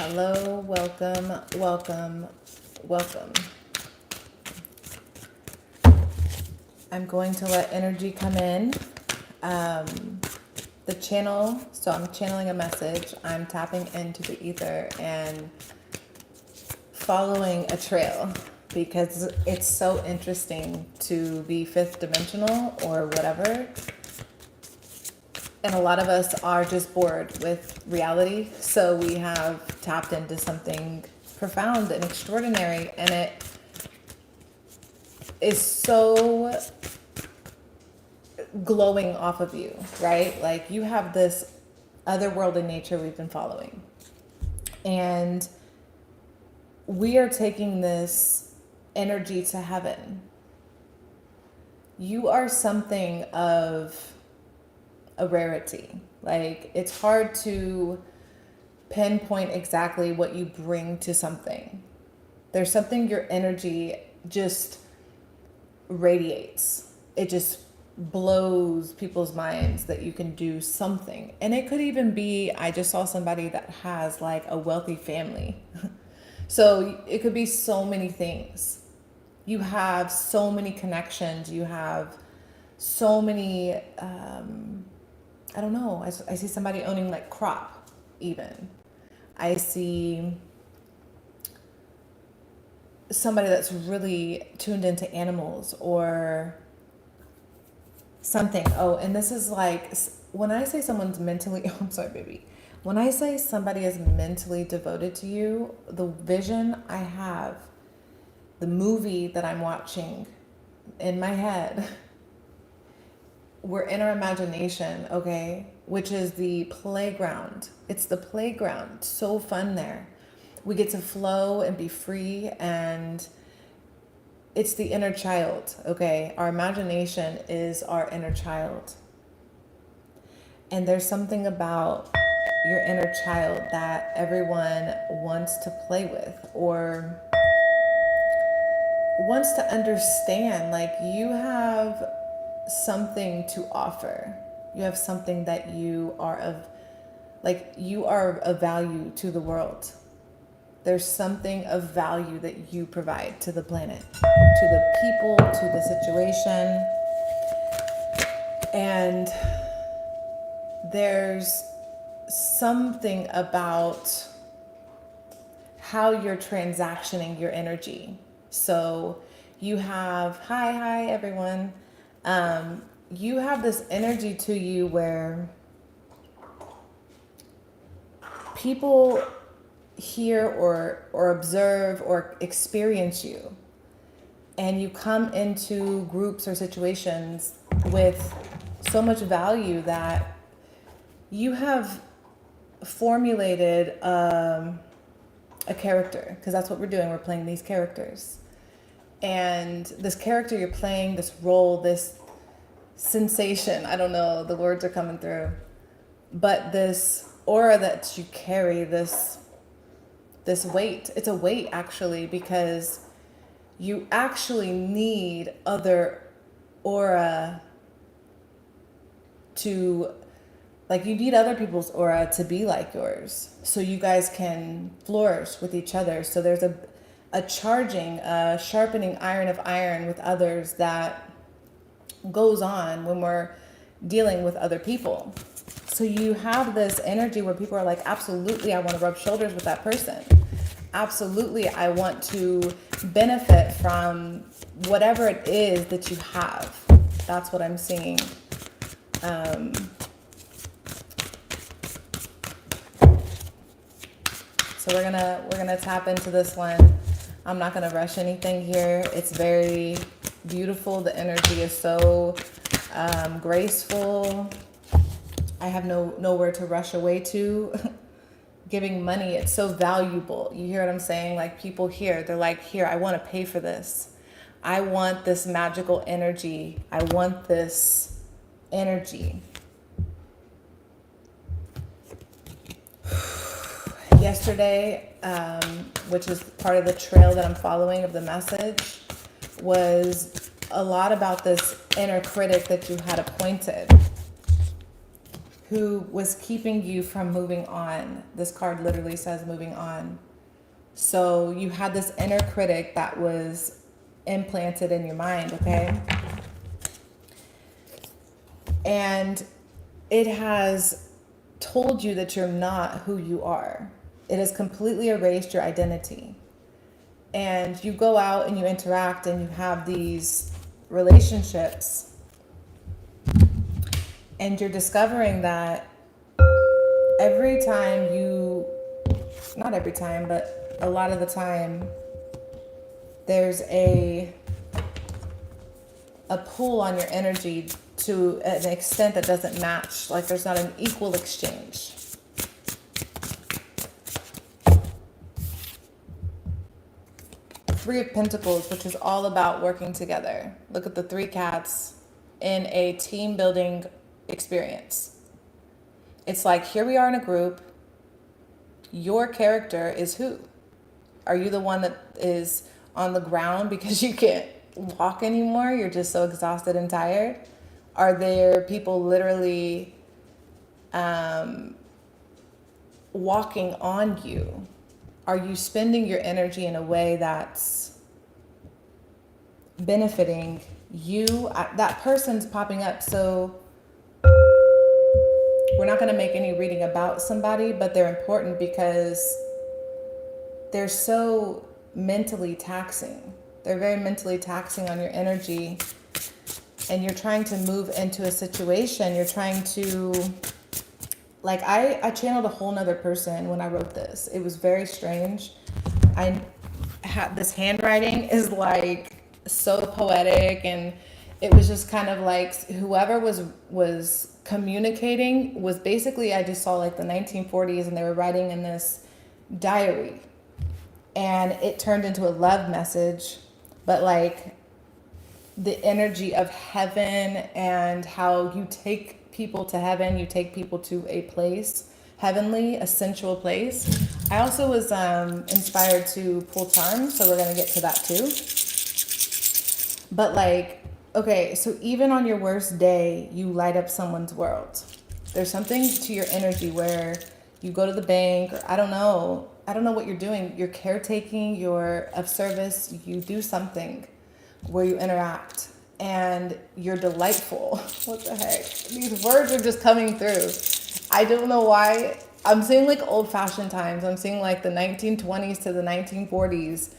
Hello, welcome, welcome, welcome. I'm going to let energy come in. The channel, so I'm channeling a message. I'm tapping into the ether and following a trail because it's so interesting to be fifth dimensional or whatever. And a lot of us are just bored with reality. So we have tapped into something profound and extraordinary. And it is so glowing off of you, right? Like you have this otherworldly nature we've been following. And we are taking this energy to heaven. You are something of a rarity. Like it's hard to pinpoint exactly what you bring to something. There's something your energy just radiates. It just blows people's minds that you can do something. And it could even be, I just saw somebody that has like a wealthy family. So it could be so many things. You have so many connections. You have so many, I don't know. I see somebody owning like crop even. I see somebody that's really tuned into animals or something. Oh, and this is like, when I say someone's mentally, oh, I'm sorry, baby. When I say somebody is mentally devoted to you, the vision I have, the movie that I'm watching in my head, we're in our imagination, okay? Which is the playground. It's the playground. So fun there. We get to flow and be free, and it's the inner child, okay? Our imagination is our inner child. And there's something about your inner child that everyone wants to play with or wants to understand. Like you have something to offer. You have something that you are of value to the world. There's something of value that you provide to the planet, to the people, to the situation. And there's something about how you're transactioning your energy. So you have, hi everyone. You have this energy to you where people hear or observe or experience you, and you come into groups or situations with so much value that you have formulated a character, because that's what we're doing. We're playing these characters. And this character you're playing, this role, this sensation, I don't know, the words are coming through, but this aura that you carry, this weight, it's a weight actually, because you actually need other aura to, like you need other people's aura to be like yours, so you guys can flourish with each other. So there's a charging, a sharpening iron of iron with others that goes on when we're dealing with other people. So you have this energy where people are like, absolutely, I want to rub shoulders with that person. Absolutely, I want to benefit from whatever it is that you have. That's what I'm seeing. So we're gonna tap into this one. I'm not gonna rush anything here. It's very beautiful. The energy is so graceful. I have nowhere to rush away to. Giving money, it's so valuable. You hear what I'm saying? Like people here, they're like, here, I want to pay for this. I want this magical energy. I want this energy. Yesterday, which is part of the trail that I'm following of the message, was a lot about this inner critic that you had appointed, who was keeping you from moving on. This card literally says moving on. So you had this inner critic that was implanted in your mind, okay? And it has told you that you're not who you are. It has completely erased your identity. And you go out and you interact and you have these relationships, and you're discovering that every time you, not every time, but a lot of the time, there's a pull on your energy to an extent that doesn't match. Like there's not an equal exchange. Three of Pentacles, which is all about working together. Look at the three cats in a team building experience. It's like, here we are in a group. Your character is who? Are you the one that is on the ground because you can't walk anymore? You're just so exhausted and tired? Are there people literally walking on you? Are you spending your energy in a way that's benefiting you? That person's popping up. So we're not going to make any reading about somebody, but they're important because they're so mentally taxing. They're very mentally taxing on your energy. And you're trying to move into a situation. You're trying to, like, I channeled a whole nother person when I wrote this. It was very strange. I had this handwriting is like so poetic, and it was just kind of like whoever was communicating was basically, I just saw like the 1940s, and they were writing in this diary, and it turned into a love message, but like the energy of heaven and how you take people to heaven, you take people to a place, heavenly, a sensual place. I also was inspired to pull charms, so we're going to get to that too. But like, okay, so even on your worst day, you light up someone's world. There's something to your energy where you go to the bank, or I don't know what you're doing. You're caretaking, you're of service, you do something where you interact, and you're delightful. What the heck? These words are just coming through. I don't know why. I'm seeing like old-fashioned times. I'm seeing like the 1920s to the 1940s.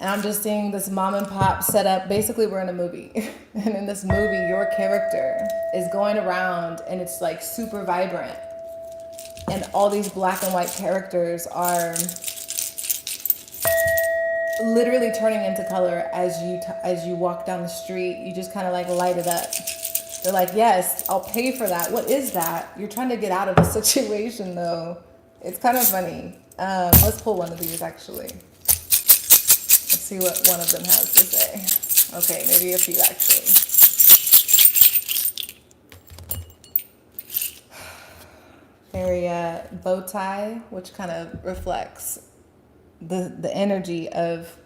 And I'm just seeing this mom and pop set up. Basically, we're in a movie. And in this movie, your character is going around, and it's like super vibrant. And all these black and white characters are literally turning into color as you walk down the street. You just kind of like light it up. They're like, yes, I'll pay for that. What is that? You're trying to get out of a situation, though. It's kind of funny. Let's pull one of these, actually. Let's see what one of them has to say. Okay, maybe a few, actually. Very bow tie, which kind of reflects the energy of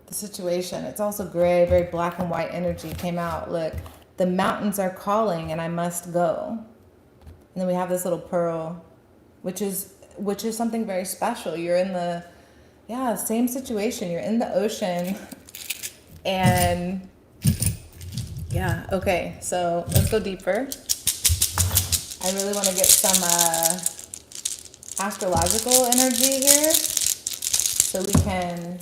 the situation. It's also gray, very black and white energy came out. Look, the mountains are calling and I must go. And then we have this little pearl, which is something very special. You're in the same situation. You're in the ocean, and okay, so let's go deeper. I really want to get some astrological energy here, so we can.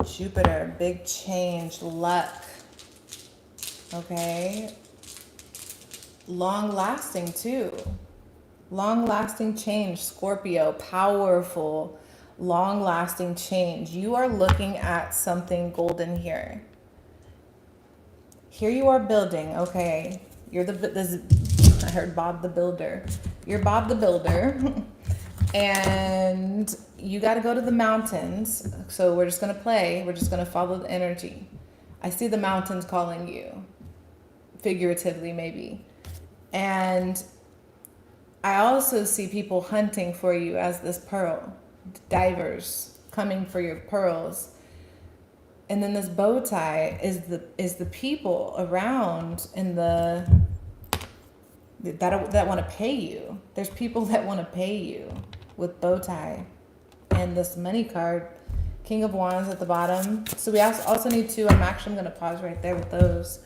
Jupiter, big change, luck. Okay. Long lasting too. Long lasting change, Scorpio, powerful, long lasting change. You are looking at something golden here. Here you are building, okay. You're I heard Bob the Builder. You're Bob the Builder. And you got to go to the mountains. So we're just going to play. We're just going to follow the energy. I see the mountains calling you, figuratively maybe. And I also see people hunting for you as this pearl, divers coming for your pearls. And then this bow tie is the people around in the that want to pay you. There's people that want to pay you with bow tie. And this money card, King of Wands at the bottom. So we also need to, I'm going to pause right there with those.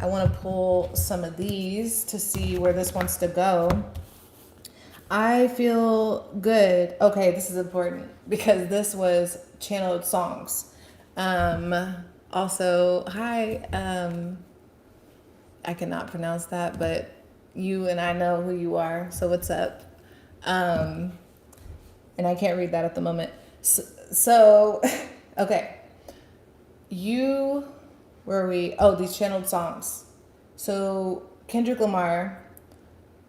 I want to pull some of these to see where this wants to go. I feel good. Okay, this is important because this was channeled songs. Also, hi, I cannot pronounce that, but you and I know who you are, so what's up? And I can't read that at the moment. So okay. Where are we? Oh, these channeled songs. So Kendrick Lamar,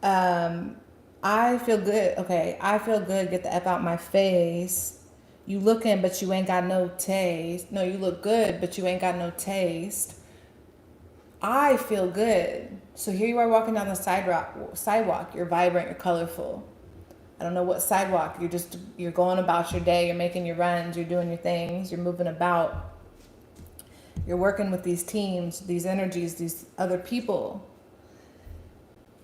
I feel good. Okay, I feel good. Get the F out my face. You looking, but you ain't got no taste. No, you look good, but you ain't got no taste. I feel good. So here you are walking down the sidewalk. You're vibrant. You're colorful. I don't know what sidewalk. You're going about your day. You're making your runs. You're doing your things. You're moving about. You're working with these teams, these energies, these other people.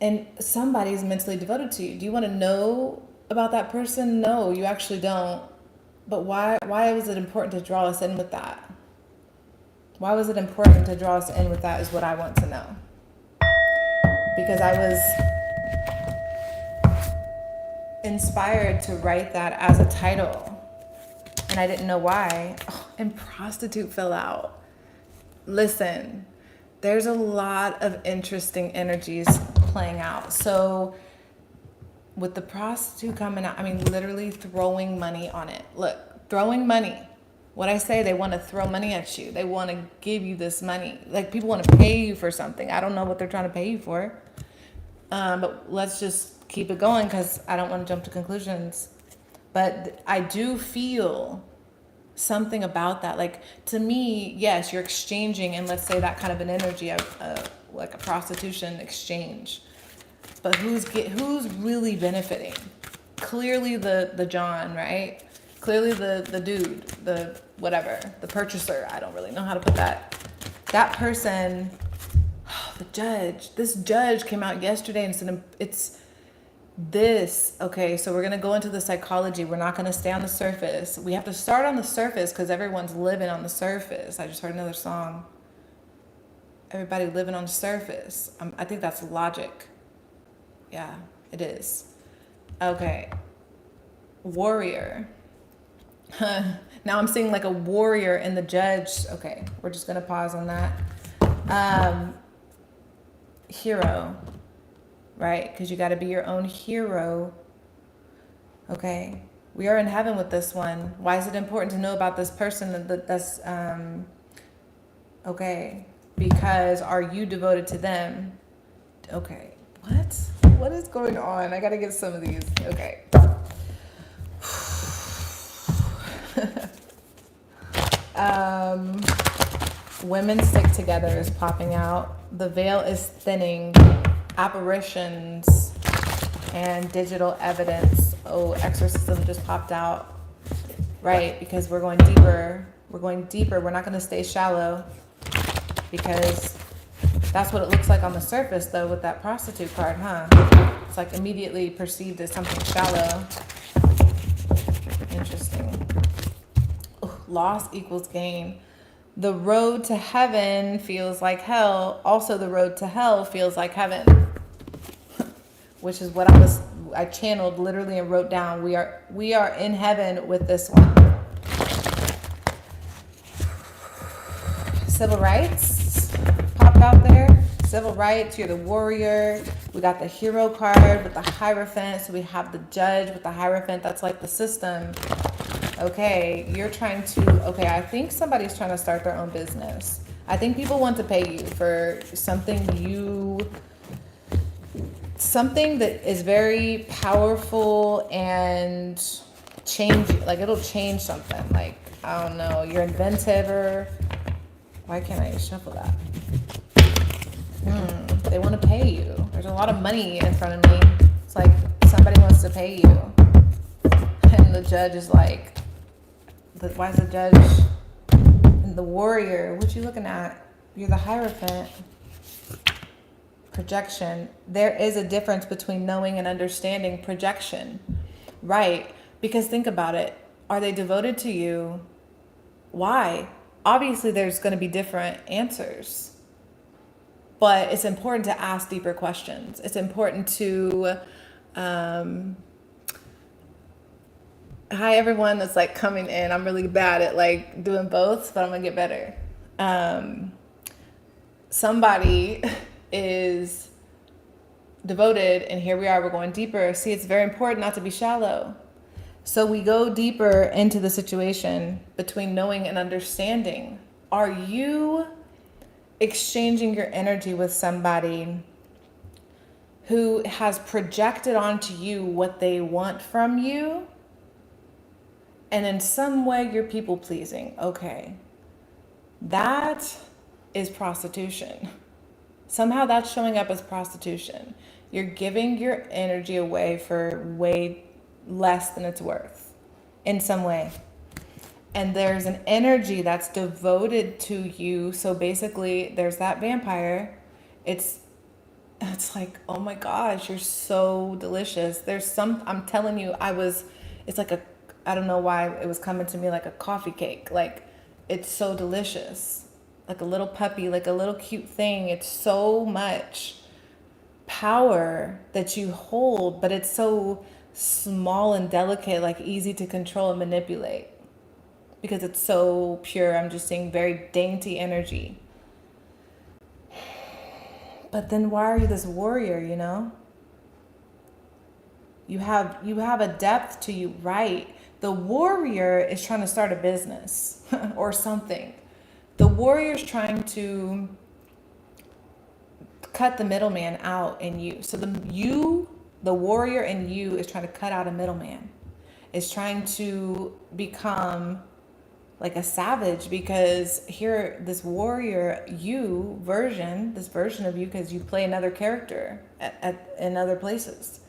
And somebody's mentally devoted to you. Do you want to know about that person? No, you actually don't. But why was it important to draw us in with that? Why was it important to draw us in with that is what I want to know. Because I was inspired to write that as a title. And I didn't know why. Oh, and prostitute fell out. Listen, there's a lot of interesting energies playing out. So with the prostitute coming out, I mean, literally throwing money on it. Look, throwing money. What I say, they want to throw money at you. They want to give you this money. Like, people want to pay you for something. I don't know what they're trying to pay you for. But let's just keep it going because I don't want to jump to conclusions. But I do feel something about that. Like, to me, yes, you're exchanging, and let's say that kind of an energy of like a prostitution exchange. But who's really benefiting? Clearly the John, right? Clearly the dude, the whatever, the purchaser. I don't really know how to put that. That person, the judge. This judge came out yesterday and said it's this. Okay, so we're going to go into the psychology. We're not going to stay on the surface. We have to start on the surface because everyone's living on the surface. I just heard another song. Everybody living on the surface. I think that's logic. Yeah, it is. Okay. Warrior. Now I'm seeing like a warrior in the judge. Okay, we're just going to pause on that. Hero. Right? Because you got to be your own hero. Okay. We are in heaven with this one. Why is it important to know about this person? That's okay. Because are you devoted to them? Okay. What is going on? I got to get some of these. Okay. Women stick together is popping out. The veil is thinning. Apparitions and digital evidence. Oh, exorcism just popped out. Right, because we're going deeper. We're going deeper. We're not going to stay shallow because that's what it looks like on the surface, though, with that prostitute card, huh? It's like immediately perceived as something shallow. Interesting. Oh, loss equals gain. The road to heaven feels like hell. Also, the road to hell feels like heaven. Which is what I channeled literally and wrote down. We are in heaven with this one. Civil rights popped out there. Civil rights, you're the warrior. We got the hero card with the Hierophant. So we have the judge with the Hierophant. That's like the system. Okay, you're trying to, okay, I think somebody's trying to start their own business. I think people want to pay you for something that is very powerful and change, like it'll change something. Like, I don't know, you're inventive or, why can't I shuffle that? They want to pay you. There's a lot of money in front of me. It's like somebody wants to pay you. And the judge is like, why is the judge in the warrior. What you looking at? You're the Hierophant. Projection. There is a difference between knowing and understanding. Projection. Right. Because think about it. Are they devoted to you? Why? Obviously, there's going to be different answers. But it's important to ask deeper questions. It's important to... Hi, everyone that's like coming in. I'm really bad at like doing both, but I'm going to get better. Somebody is devoted, and here we are, we're going deeper. See, it's very important not to be shallow. So we go deeper into the situation between knowing and understanding. Are you exchanging your energy with somebody who has projected onto you what they want from you? And in some way you're people pleasing. Okay. That is prostitution. Somehow that's showing up as prostitution. You're giving your energy away for way less than it's worth in some way. And there's an energy that's devoted to you. So basically there's that vampire. It's like, oh my gosh, you're so delicious. I'm telling you, it's like I don't know why it was coming to me like a coffee cake. Like, it's so delicious. Like a little puppy, like a little cute thing. It's so much power that you hold, but it's so small and delicate, like easy to control and manipulate because it's so pure. I'm just seeing very dainty energy. But then why are you this warrior, you know? You have a depth to you, right? The warrior is trying to start a business or something. The warrior's trying to cut the middleman out in you. So the warrior in you is trying to cut out a middleman. Is trying to become like a savage, because here, this warrior this version of you, because you play another character in other places.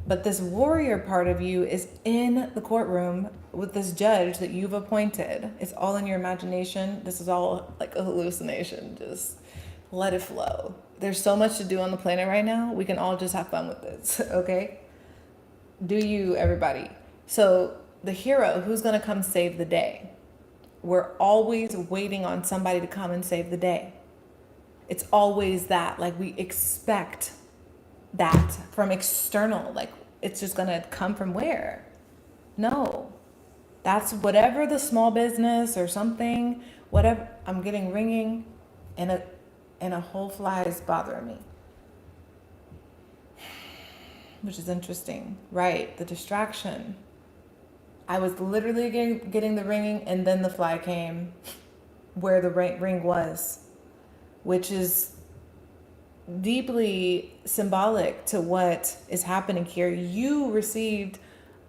But this warrior part of you is in the courtroom with this judge that you've appointed. It's all in your imagination. This is all like a hallucination. Just let it flow. There's so much to do on the planet right now. We can all just have fun with this, okay? Do you, everybody. So the hero, who's going to come save the day? We're always waiting on somebody to come and save the day. It's always that. Like, we expect that from external. Like, it's just going to come from where? No. That's whatever the small business or something, whatever. I'm getting ringing and a whole fly is bothering me. Which is interesting. Right. The distraction. I was literally getting the ringing, and then the fly came where the ring was, which is deeply symbolic to what is happening here. You received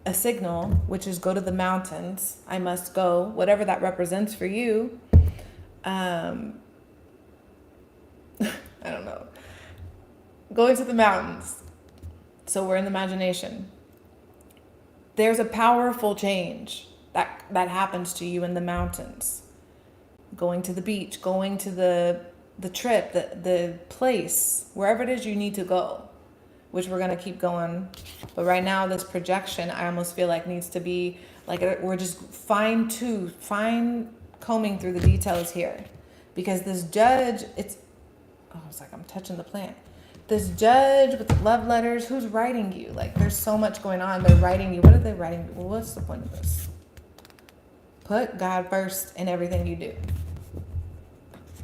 a signal, which is go to the mountains. I must go, whatever that represents for you. I don't know. Going to the mountains. So we're in the imagination. There's a powerful change that happens to you in the mountains. Going to the beach, going to the trip, the place, wherever it is you need to go, which we're going to keep going. But right now, this projection, I almost feel like needs to be like, we're just fine combing through the details here, because this judge, it's like I'm touching the plant. This judge with the love letters, who's writing you? Like, there's so much going on. They're writing you. What are they writing? Well, what's the point of this? Put God first in everything you do.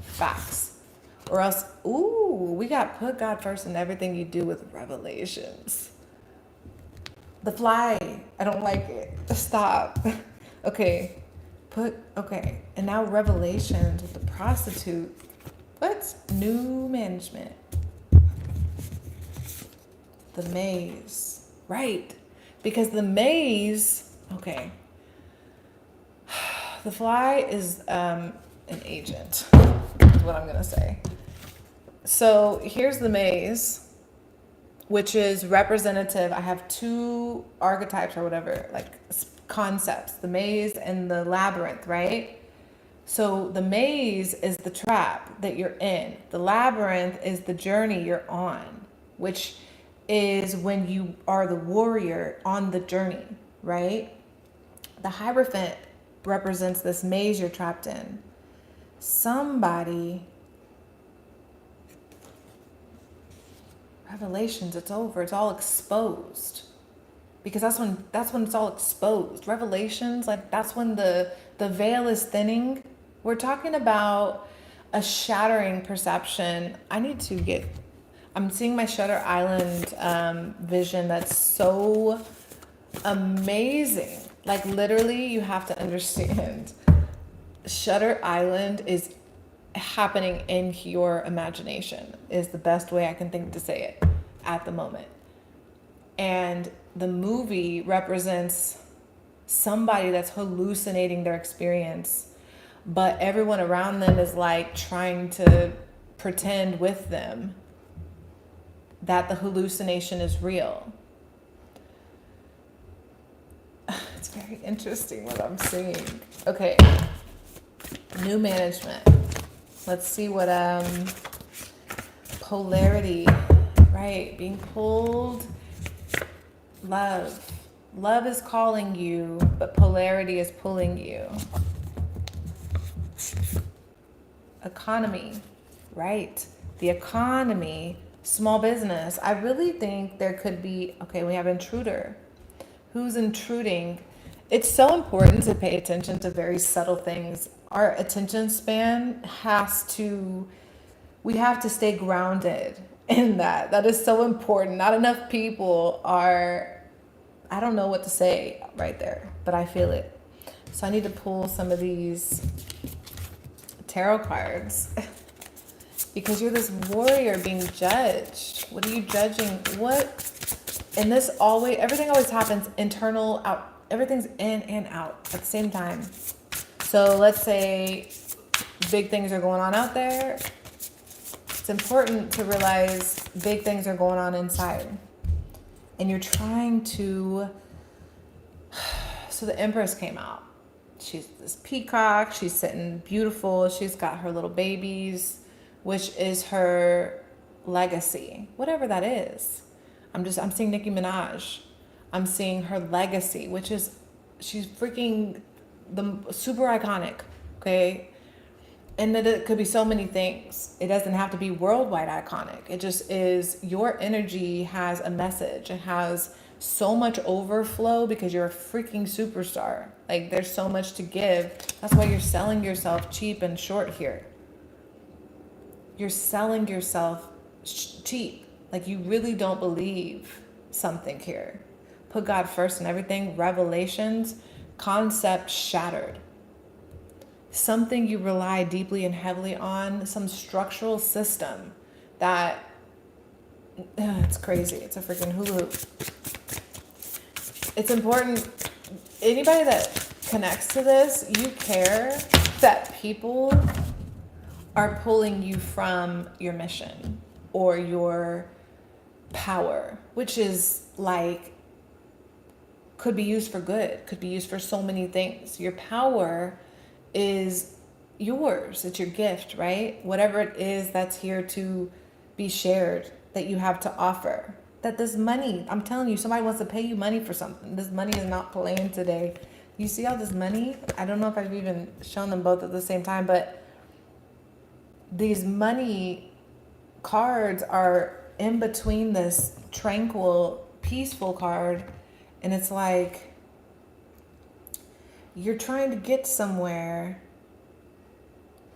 Facts. Or else, we got put God first in everything you do with revelations. The fly, I don't like it. Stop. Okay. And now revelations with the prostitute. What? New management. The maze. Right. Because the maze, okay. The fly is an agent, is what I'm going to say. So here's the maze, which is representative. I have two archetypes or whatever, like concepts, the maze and the labyrinth, right? So the maze is the trap that you're in. The labyrinth is the journey you're on, which is when you are the warrior on the journey, right? The Hierophant represents this maze you're trapped in. Somebody, Revelations, it's over. It's all exposed. Because that's when it's all exposed. Revelations, like that's when the veil is thinning. We're talking about a shattering perception. I'm seeing my Shutter Island vision that's so amazing. Like literally you have to understand Shutter Island is happening in your imagination is the best way I can think to say it at the moment. And the movie represents somebody that's hallucinating their experience, but everyone around them is like trying to pretend with them that the hallucination is real. It's very interesting what I'm seeing. Okay, new management. Let's see what polarity, right? Being pulled. Love is calling you, but polarity is pulling you. Economy, right? The economy, small business. I really think there could be, okay, we have intruder. Who's intruding? It's so important to pay attention to very subtle things. Our attention span we have to stay grounded in that. That is so important. Not enough people are, I don't know what to say right there, but I feel it. So I need to pull some of these tarot cards because you're this warrior being judged. What are you judging? What? And everything always happens internal, out. Everything's in and out at the same time. So let's say big things are going on out there. It's important to realize big things are going on inside. And you're trying to... So the Empress came out. She's this peacock. She's sitting beautiful. She's got her little babies, which is her legacy, whatever that is. I'm seeing Nicki Minaj. I'm seeing her legacy, which is she's freaking super iconic, okay? And that it could be so many things. It doesn't have to be worldwide iconic. It just is your energy has a message. It has so much overflow because you're a freaking superstar. Like there's so much to give. That's why you're selling yourself cheap and short here. You're selling yourself cheap. Like you really don't believe something here. Put God first in everything. Revelations, concept shattered. Something you rely deeply and heavily on, some structural system that, it's crazy. It's a freaking hula hoop. It's important. Anybody that connects to this, you care that people are pulling you from your mission or your power, which is like, could be used for good, could be used for so many things. Your power is yours. It's your gift, right? Whatever it is that's here to be shared, that you have to offer. That this money, I'm telling you, somebody wants to pay you money for something. This money is not playing today. You see all this money? I don't know if I've even shown them both at the same time, but these money cards are in between this tranquil, peaceful card. And it's like, you're trying to get somewhere,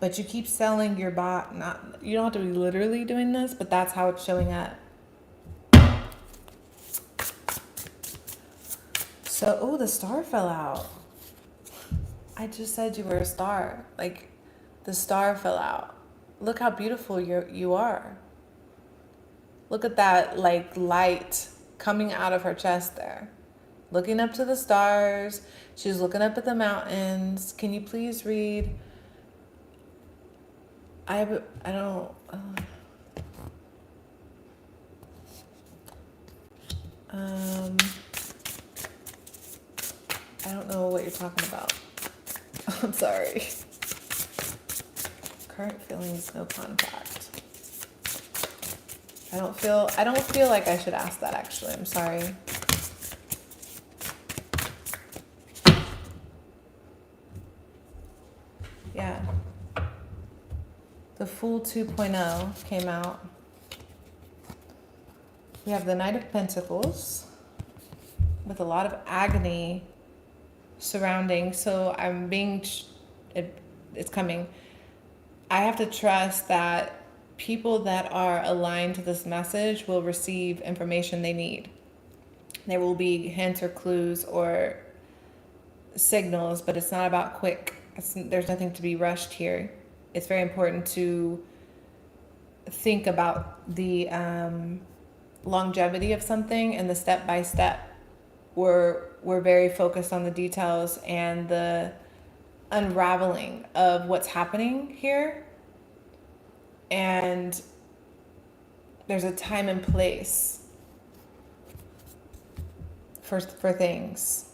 but you keep selling your bot. You don't have to be literally doing this, but that's how it's showing up. So, oh, the star fell out. I just said you were a star. Like, the star fell out. Look how beautiful you are. Look at that, like, light coming out of her chest there. Looking up to the stars. She's looking up at the mountains. Can you please read? I don't... I don't know what you're talking about. I'm sorry. Current feelings, no contact. I don't feel like I should ask that, actually. I'm sorry. Yeah. The Fool 2.0 came out. We have the Knight of Pentacles with a lot of agony surrounding. So I'm being, it's coming. I have to trust that people that are aligned to this message will receive information they need. There will be hints or clues or signals, but it's not about quick. There's nothing to be rushed here. It's very important to think about the longevity of something and the step by step. We're very focused on the details and the unraveling of what's happening here. And there's a time and place for things.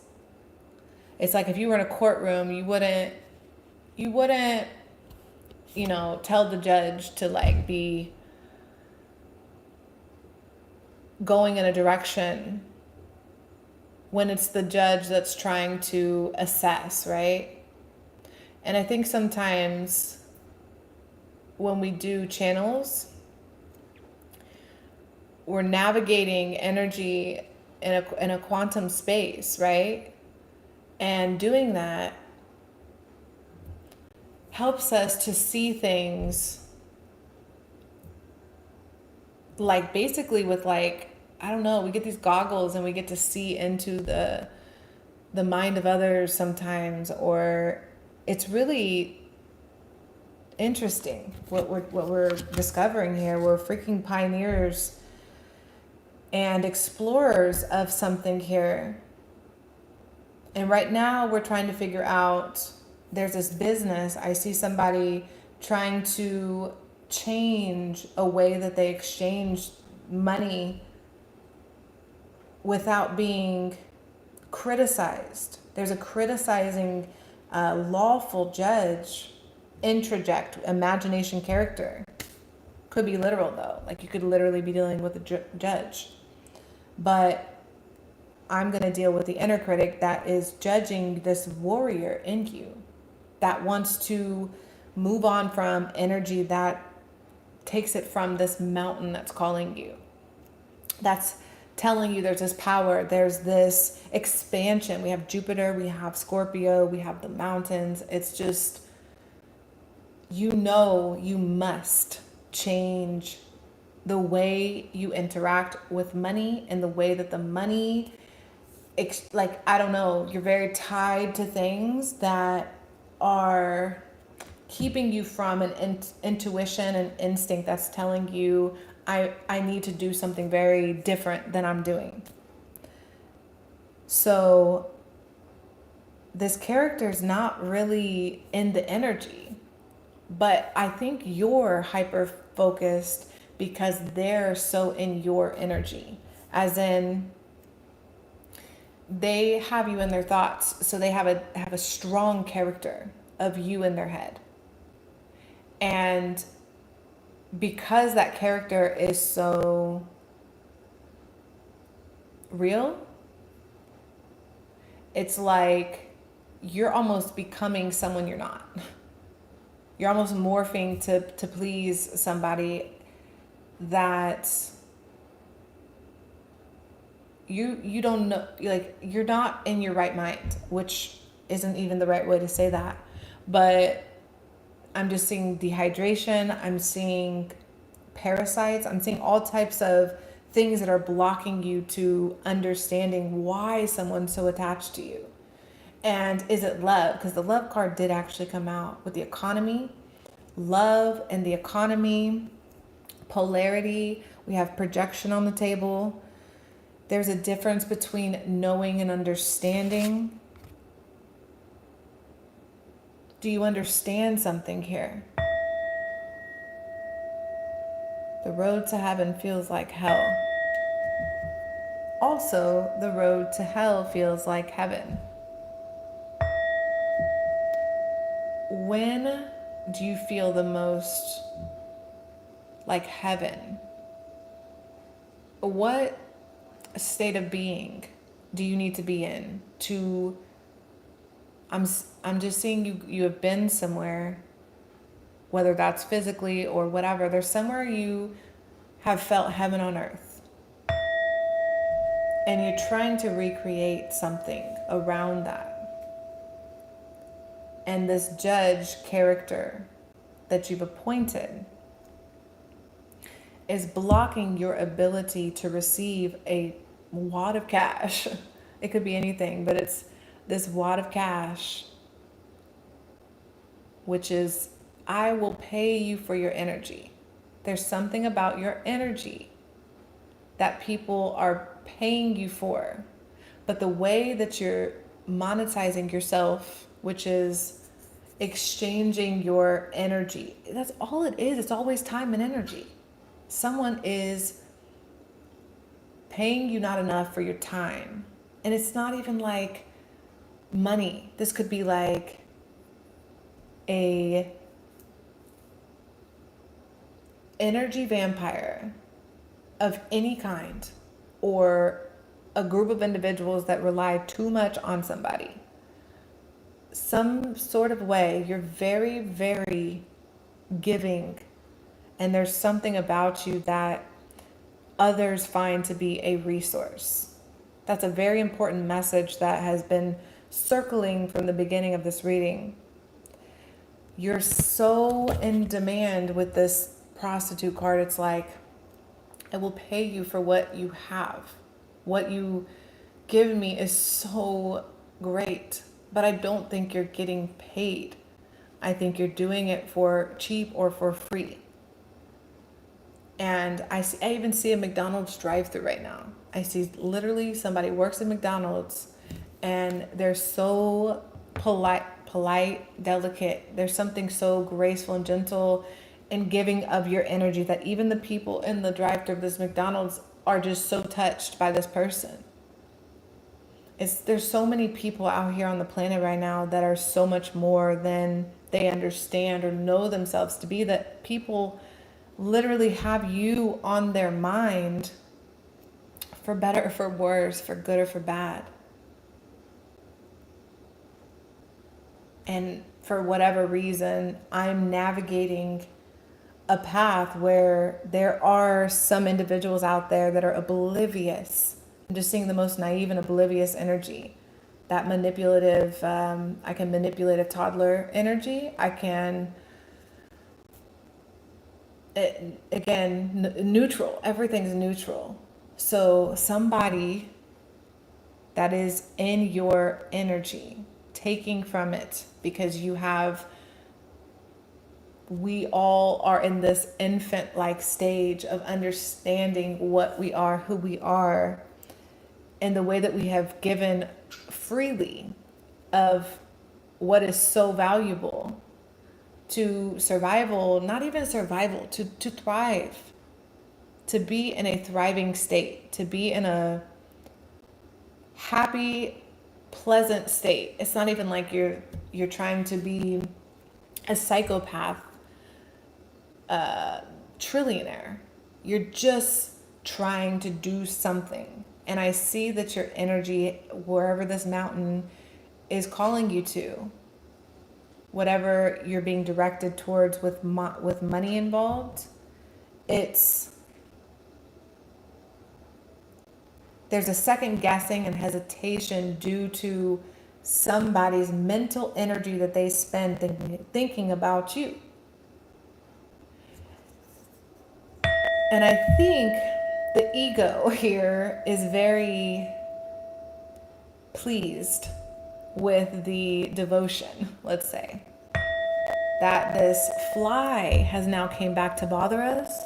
It's like if you were in a courtroom, you wouldn't, you know, tell the judge to like be going in a direction when it's the judge that's trying to assess, right? And I think sometimes when we do channels, we're navigating energy in a quantum space, right? And doing that helps us to see things like basically with like, I don't know, we get these goggles and we get to see into the mind of others sometimes, or it's really interesting what we're discovering here. We're freaking pioneers and explorers of something here. And right now we're trying to figure out, there's this business. I see somebody trying to change a way that they exchange money without being criticized. There's a criticizing lawful judge, introject, imagination character. Could be literal though. Like you could literally be dealing with a judge. But I'm going to deal with the inner critic that is judging this warrior in you that wants to move on from energy that takes it from this mountain that's calling you. That's telling you there's this power, there's this expansion. We have Jupiter, we have Scorpio, we have the mountains. It's just, you know, you must change the way you interact with money and the way that the money, like, I don't know, you're very tied to things that are keeping you from an intuition and instinct that's telling you, I need to do something very different than I'm doing. So this character is not really in the energy, but I think you're hyper focused because they're so in your energy, as in they have you in their thoughts. So they have a strong character of you in their head. And because that character is so real, it's like you're almost becoming someone you're not. You're almost morphing to please somebody that you don't know, like you're not in your right mind, which isn't even the right way to say that. But I'm just seeing dehydration. I'm seeing parasites. I'm seeing all types of things that are blocking you to understanding why someone's so attached to you. And is it love? Because the love card did actually come out with the economy, love and the economy, polarity. We have projection on the table. There's a difference between knowing and understanding. Do you understand something here? The road to heaven feels like hell. Also, the road to hell feels like heaven. When do you feel the most like heaven? What state of being do you need to be in to, I'm just seeing you have been somewhere, whether that's physically or whatever. There's somewhere you have felt heaven on earth, and you're trying to recreate something around that. And this judge character that you've appointed is blocking your ability to receive a wad of cash. It could be anything, but it's this wad of cash, which is, I will pay you for your energy. There's something about your energy that people are paying you for. But the way that you're monetizing yourself, which is exchanging your energy, that's all it is. It's always time and energy. Someone is paying you not enough for your time. And it's not even like money. This could be like a energy vampire of any kind, or a group of individuals that rely too much on somebody. Some sort of way, you're very, very giving, and there's something about you that others find to be a resource. That's a very important message that has been circling from the beginning of this reading. You're so in demand with this prostitute card. It's like, I will pay you for what you have. What you give me is so great, but I don't think you're getting paid. I think you're doing it for cheap or for free. And I even see a McDonald's drive-thru right now. I see literally somebody works at McDonald's and they're so polite, delicate. There's something so graceful and gentle and giving of your energy that even the people in the drive-thru of this McDonald's are just so touched by this person. There's so many people out here on the planet right now that are so much more than they understand or know themselves to be, that people literally have you on their mind, for better or for worse, for good or for bad. And for whatever reason, I'm navigating a path where there are some individuals out there that are oblivious. I'm just seeing the most naive and oblivious energy. That manipulative, I can manipulate a toddler energy. I can, neutral. Everything's neutral. So somebody that is in your energy, taking from it, because we all are in this infant-like stage of understanding what we are, who we are, and the way that we have given freely of what is so valuable to survival, not even survival, to thrive, to be in a thriving state, to be in a happy, pleasant state. It's not even like you're trying to be a psychopath trillionaire. You're just trying to do something. And I see that your energy, wherever this mountain is calling you to, whatever you're being directed towards with money involved, there's a second guessing and hesitation due to somebody's mental energy that they spend thinking about you. And I think the ego here is very pleased with the devotion, let's say, that this fly has now came back to bother us,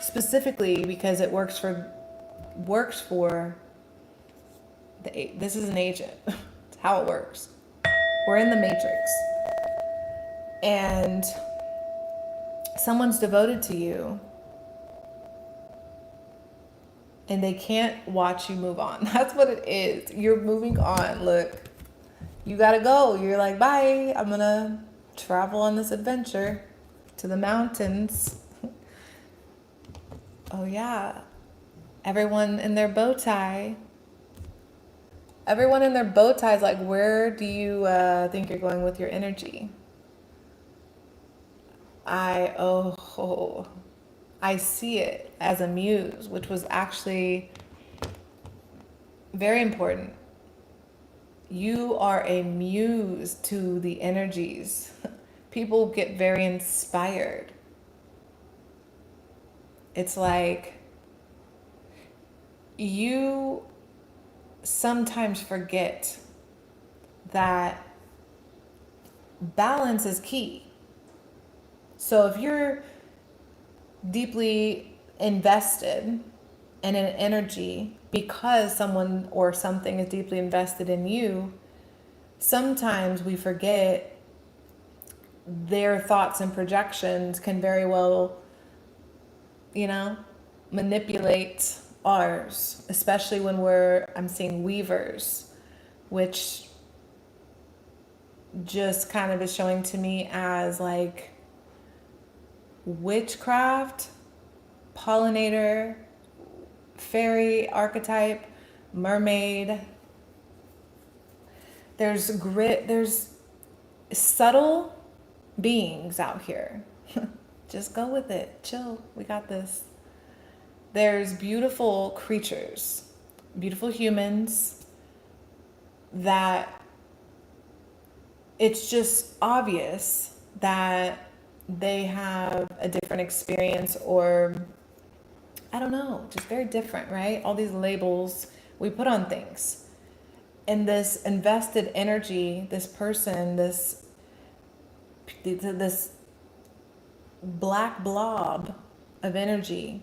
specifically because it works for this is an agent. It's how it works. We're in the matrix, and someone's devoted to you, and they can't watch you move on. That's what it is. You're moving on. Look, you gotta go. You're like, bye. I'm gonna travel on this adventure to the mountains. Oh yeah, everyone in their bow tie. Everyone in their bow ties, like, where do you think you're going with your energy? I see it as a muse, which was actually very important. You are a muse to the energies. People get very inspired. It's like you sometimes forget that balance is key. So if you're deeply invested in an energy because someone or something is deeply invested in you, sometimes we forget their thoughts and projections can very well, manipulate ours, especially when I'm seeing weavers, which just kind of is showing to me as like witchcraft, pollinator, fairy archetype, mermaid. There's subtle beings out here. Just go with it. Chill. We got this. There's beautiful creatures, beautiful humans that it's just obvious that they have a different experience, or I don't know, just very different, right? All these labels we put on things. And this invested energy, this person, this black blob of energy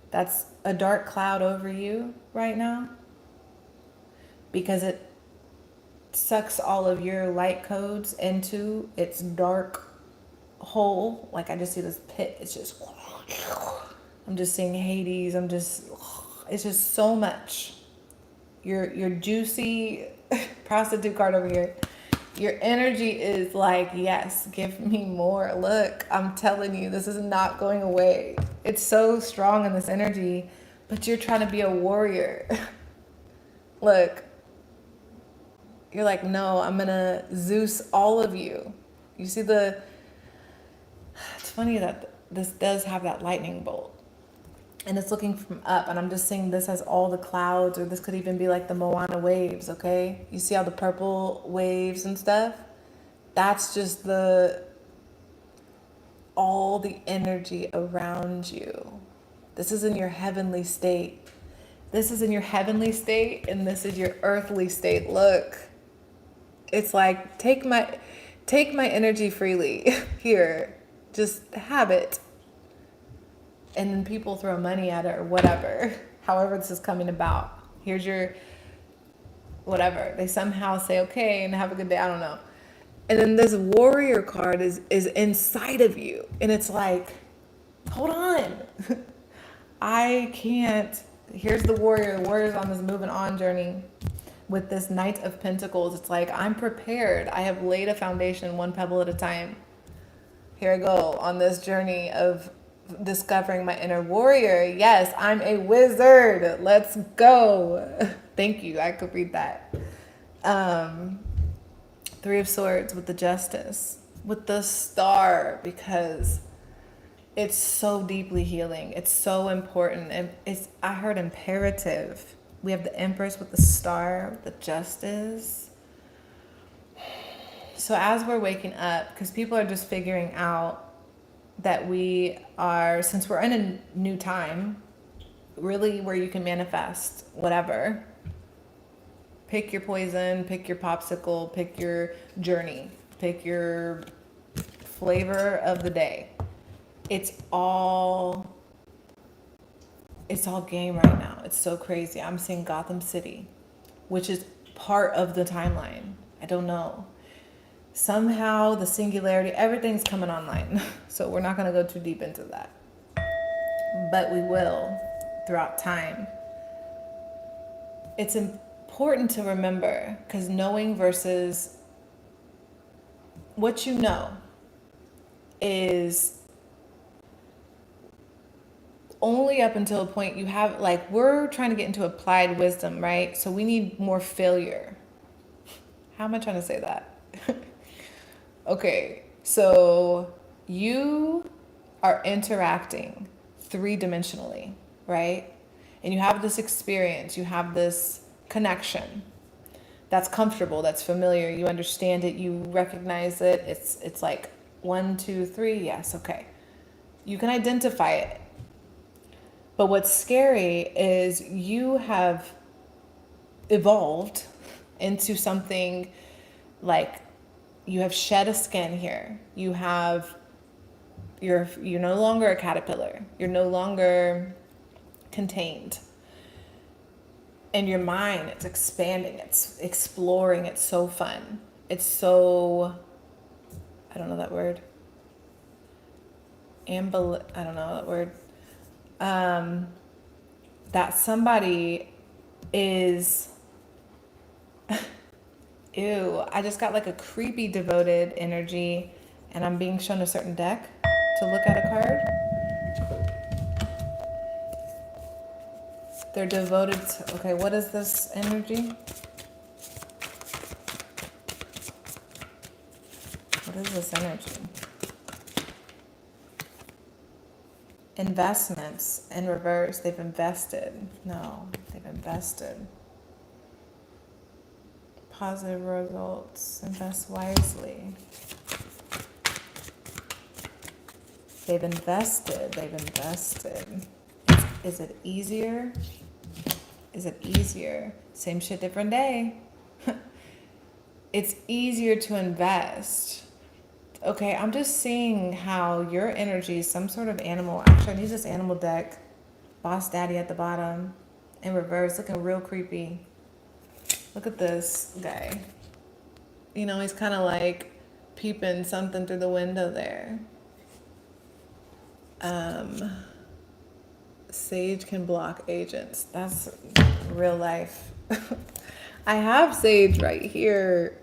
that's a dark cloud over you right now, because it sucks all of your light codes into its dark hole. Like, I just see this pit. It's just, I'm just seeing Hades. It's just so much. Your juicy prostitute card over here. Your energy is like, yes, give me more. Look, I'm telling you, this is not going away. It's so strong in this energy, but you're trying to be a warrior. Look, you're like, no, I'm gonna Zeus all of you. You see it's funny that this does have that lightning bolt. And it's looking from up, and I'm just seeing this as all the clouds, or this could even be like the Moana waves, okay? You see all the purple waves and stuff? That's just all the energy around you. This is in your heavenly state. This is in your heavenly state, and this is your earthly state. Look, it's like, take my energy freely. Here, just have it. And then people throw money at it or whatever. However this is coming about. Here's your whatever. They somehow say, okay, and have a good day. I don't know. And then this warrior card is inside of you. And it's like, hold on. I can't. Here's the warrior. The warrior's on this moving on journey with this Knight of Pentacles. It's like, I'm prepared. I have laid a foundation one pebble at a time. Here I go on this journey of discovering my inner warrior. Yes, I'm a wizard. Let's go. Thank you. I could read that. Three of Swords with the Justice, with the Star, because it's so deeply healing. It's so important. And I heard imperative. We have the Empress with the Star, the Justice. So as we're waking up, because people are just figuring out that we are, since we're in a new time, really where you can manifest whatever. Pick your poison, pick your popsicle, pick your journey, pick your flavor of the day. It's all game right now. It's so crazy. I'm seeing Gotham City, which is part of the timeline. I don't know. Somehow the singularity, everything's coming online. So we're not going to go too deep into that. But we will throughout time. It's important to remember, because knowing versus what you know is only up until a point you have, like, we're trying to get into applied wisdom, right? So we need more failure. How am I trying to say that? Okay, so you are interacting three-dimensionally, right? And you have this experience, you have this connection that's comfortable, that's familiar, you understand it, you recognize it. It's like 1, 2, 3, yes, okay. You can identify it. But what's scary is you have evolved into something, like, you have shed a skin here. You're no longer a caterpillar. You're no longer contained. And your mind, it's expanding, it's exploring, it's so fun. It's so, I don't know that word. I don't know that word. That somebody is, ew, I just got like a creepy devoted energy, and I'm being shown a certain deck to look at a card. They're devoted to, okay, what is this energy? What is this energy? Investments in reverse. They've invested. No, they've invested. Positive results. Invest wisely. They've invested. They've invested. Is it easier? Is it easier? Same shit, different day. It's easier to invest. Okay, I'm just seeing how your energy is some sort of animal. Actually, I need this animal deck. Boss Daddy at the bottom. In reverse, looking real creepy. Look at this guy. You know, he's kind of like peeping something through the window there. Sage can block agents. That's real life. I have sage right here,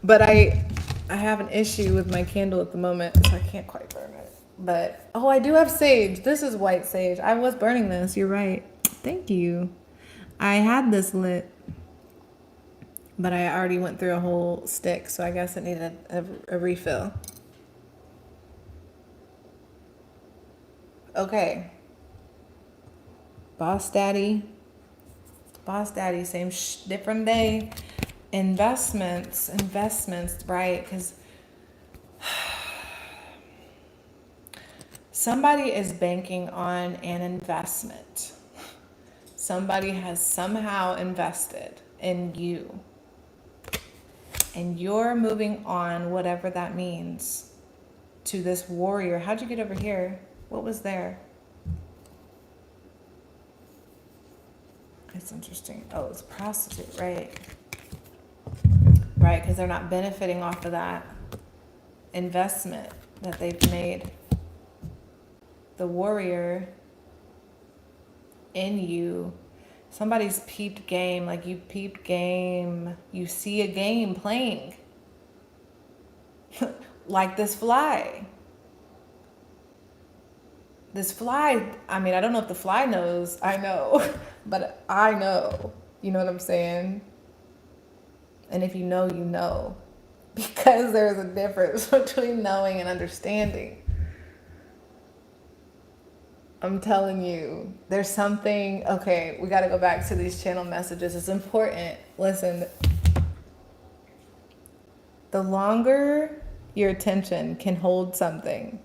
but I have an issue with my candle at the moment, so I can't quite burn it. But, oh, I do have sage. This is white sage. I was burning this. You're right. Thank you. I had this lit, but I already went through a whole stick, so I guess it needed a refill. Okay. Boss Daddy, same different day. Investments, right? Because somebody is banking on an investment. Somebody has somehow invested in you. And you're moving on, whatever that means, to this warrior. How'd you get over here? What was there? It's interesting. Oh, it's a prostitute, right? Right, because they're not benefiting off of that investment that they've made. The warrior in you. Somebody's peeped game, like you peeped game. You see a game playing. Like this fly. This fly, I mean, I don't know if the fly knows. I know, but I know. You know what I'm saying? And if you know, you know. Because there's a difference between knowing and understanding. I'm telling you, there's something, okay, we got to go back to these channel messages. It's important. Listen, the longer your attention can hold something,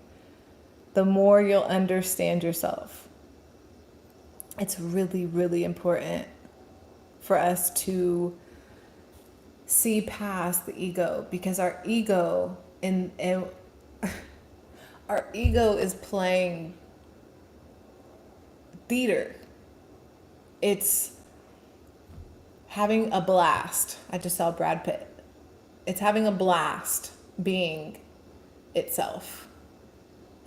the more you'll understand yourself. It's really, really important for us to see past the ego, because our ego our ego is playing theater. It's having a blast. I just saw Brad Pitt. It's having a blast being itself.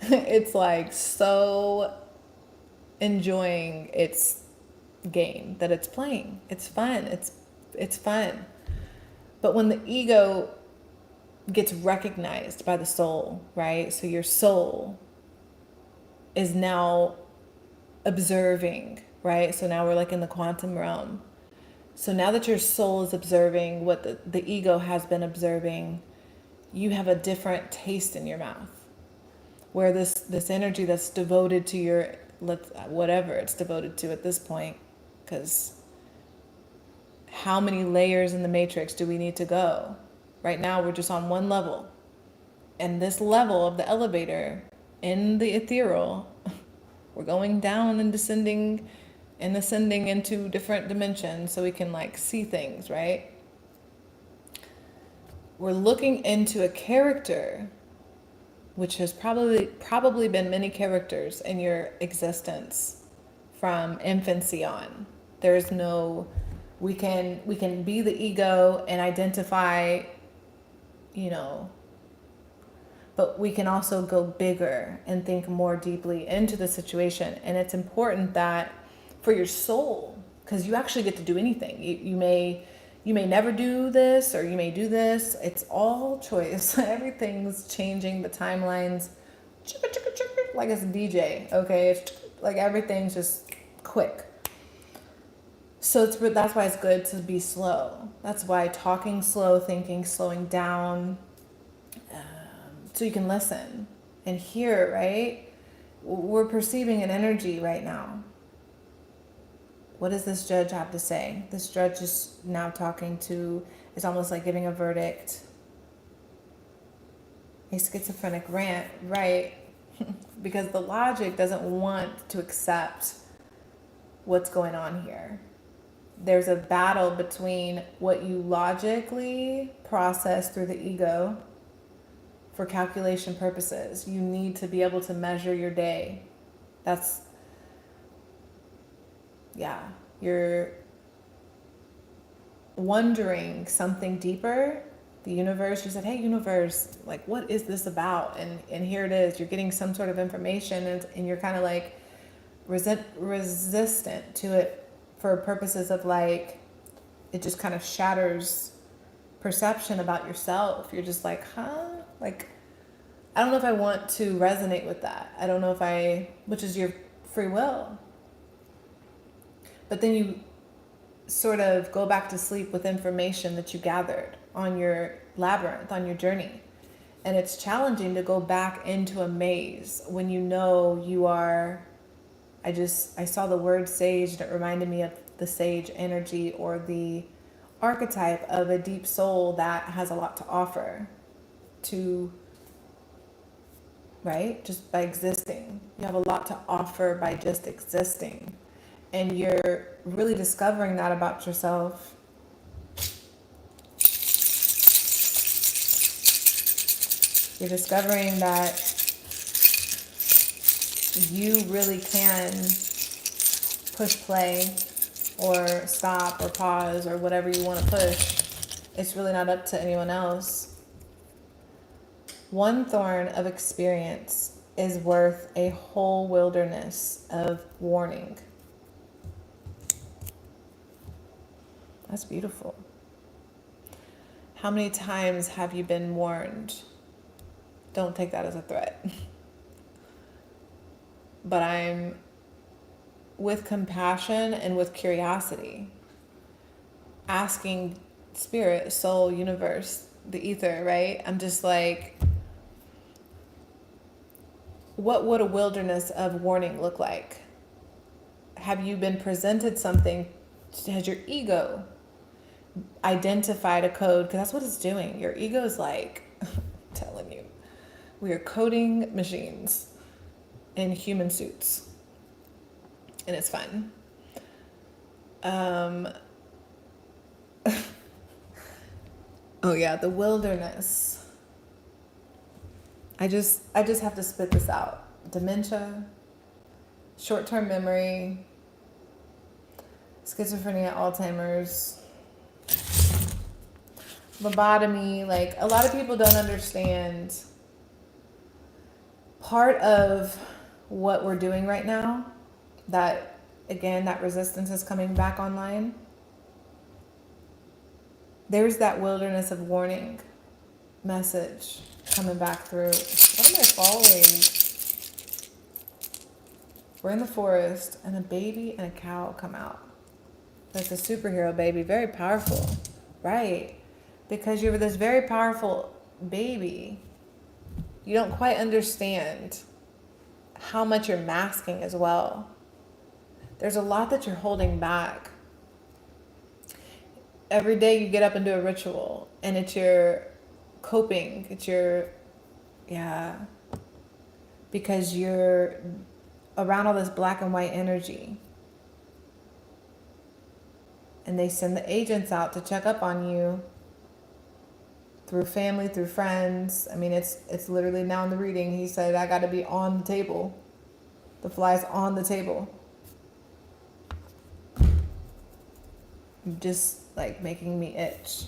It's like so enjoying its game that it's playing. It's fun. It's fun. But when the ego gets recognized by the soul, right? So your soul is now observing, right? So now we're like in the quantum realm. So now that your soul is observing what the ego has been observing, you have a different taste in your mouth. Where this energy that's devoted to your, whatever it's devoted to at this point, because how many layers in the matrix do we need to go? Right now we're just on one level. And this level of the elevator in the ethereal, we're going down and descending and ascending into different dimensions so we can like see things, right? We're looking into a character which has probably been many characters in your existence from infancy on. There's no, we can be the ego and identify, but we can also go bigger and think more deeply into the situation. And it's important that for your soul, because you actually get to do anything. You may never do this, or you may do this. It's all choice. Everything's changing. The timelines, like it's a DJ. Okay, it's like everything's just quick. So that's why it's good to be slow. That's why talking slow, thinking, slowing down, so you can listen and hear. Right? We're perceiving an energy right now. What does this judge have to say? This judge is now talking to, it's almost like giving a verdict. A schizophrenic rant, right? Because the logic doesn't want to accept what's going on here. There's a battle between what you logically process through the ego for calculation purposes. You need to be able to measure your day. You're wondering something deeper. The universe, you said, hey, universe, like, what is this about? And here it is. You're getting some sort of information, and you're kind of like resistant to it for purposes of like, it just kind of shatters perception about yourself. You're just like, huh? Like, I don't know if I want to resonate with that. I don't know if which is your free will. But then you sort of go back to sleep with information that you gathered on your labyrinth, on your journey. And it's challenging to go back into a maze when you know you are, I saw the word sage, and it reminded me of the sage energy, or the archetype of a deep soul that has a lot to offer to, right? Just by existing. You have a lot to offer by just existing. And you're really discovering that about yourself. You're discovering that you really can push play or stop or pause or whatever you want to push. It's really not up to anyone else. One thorn of experience is worth a whole wilderness of warning. That's beautiful. How many times have you been warned? Don't take that as a threat. But I'm with compassion and with curiosity, asking spirit, soul, universe, the ether, right? I'm just like, what would a wilderness of warning look like? Have you been presented something? Has your ego identified a code? Because that's what it's doing. Your ego is like telling you, we are coding machines in human suits, and it's fun. Oh yeah, the wilderness. I just have to spit this out. Dementia, short-term memory, schizophrenia, Alzheimer's, lobotomy. Like, a lot of people don't understand part of what we're doing right now, that, again, that resistance is coming back online. There's that wilderness of warning. message coming back through. What am I following? We're in the forest and a baby and a cow come out. That's a superhero baby, very powerful, right? Because you're this very powerful baby. You don't quite understand how much you're masking as well. There's a lot that you're holding back. Every day you get up and do a ritual, and it's your coping, it's your, yeah, because you're around all this black and white energy. And they send the agents out to check up on you through family, through friends. I mean, it's literally now in the reading, he said, I got to be on the table. The fly's on the table. Just like making me itch.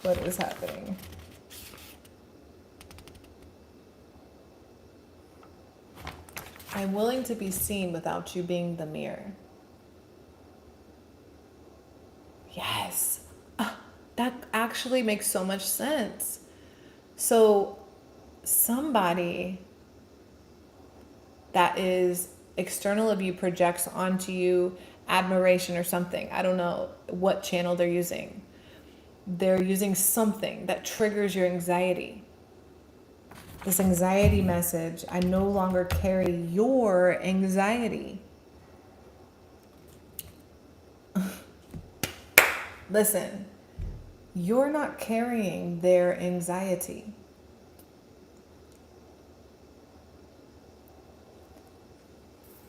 What is happening? I'm willing to be seen without you being the mirror. Yes. That actually makes so much sense. So somebody that is external of you projects onto you admiration or something. I don't know what channel they're using. They're using something that triggers your anxiety. This anxiety message, I no longer carry your anxiety. Listen, you're not carrying their anxiety.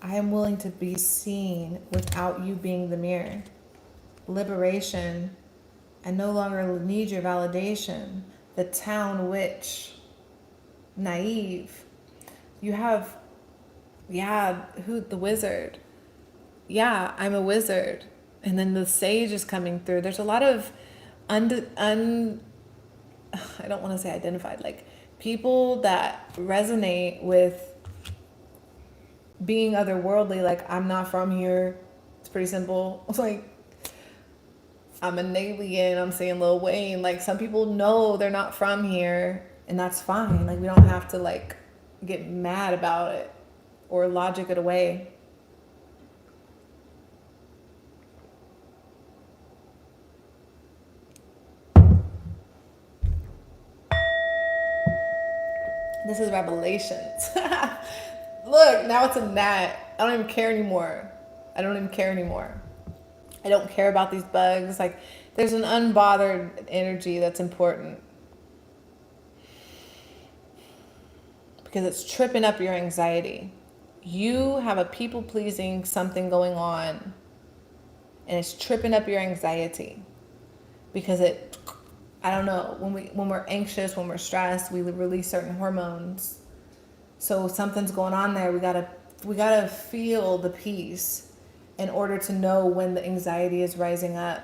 I am willing to be seen without you being the mirror. Liberation. I no longer need your validation. The town witch. Naive. You have, the wizard. Yeah, I'm a wizard. And then the sage is coming through. There's a lot of I don't want to say identified, like people that resonate with being otherworldly. Like, I'm not from here. It's pretty simple. Like, I'm an alien. I'm saying Lil Wayne. Like, some people know they're not from here, and that's fine. Like, we don't have to like get mad about it or logic it away. This is Revelations. Look, now it's a gnat. I don't even care anymore. I don't care about these bugs. Like, there's an unbothered energy that's important. Because it's tripping up your anxiety. You have a people-pleasing something going on, and it's tripping up your anxiety. Because I don't know, when we're anxious, when we're stressed, we release certain hormones. So something's going on there. We gotta feel the peace in order to know when the anxiety is rising up.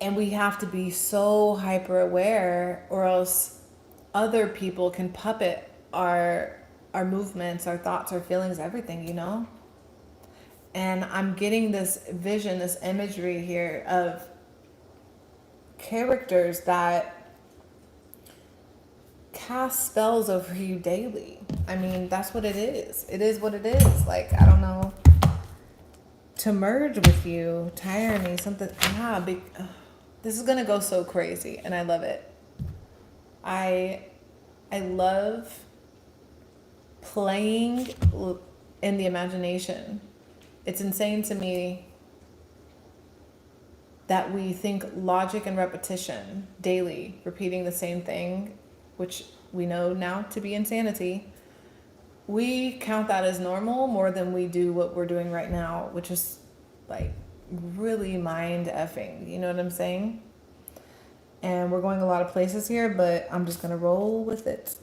And we have to be so hyper aware, or else other people can puppet our movements, our thoughts, our feelings, everything, you know? And I'm getting this vision, this imagery here of characters that cast spells over you daily. I mean, that's what it is. It is what it is. Like, I don't know. To merge with you, tyranny, something. This is gonna go so crazy, and I love it. I love playing in the imagination. It's insane to me that we think logic and repetition daily, repeating the same thing, which we know now to be insanity. We count that as normal more than we do what we're doing right now, which is like really mind effing. You know what I'm saying? And we're going a lot of places here, but I'm just gonna roll with it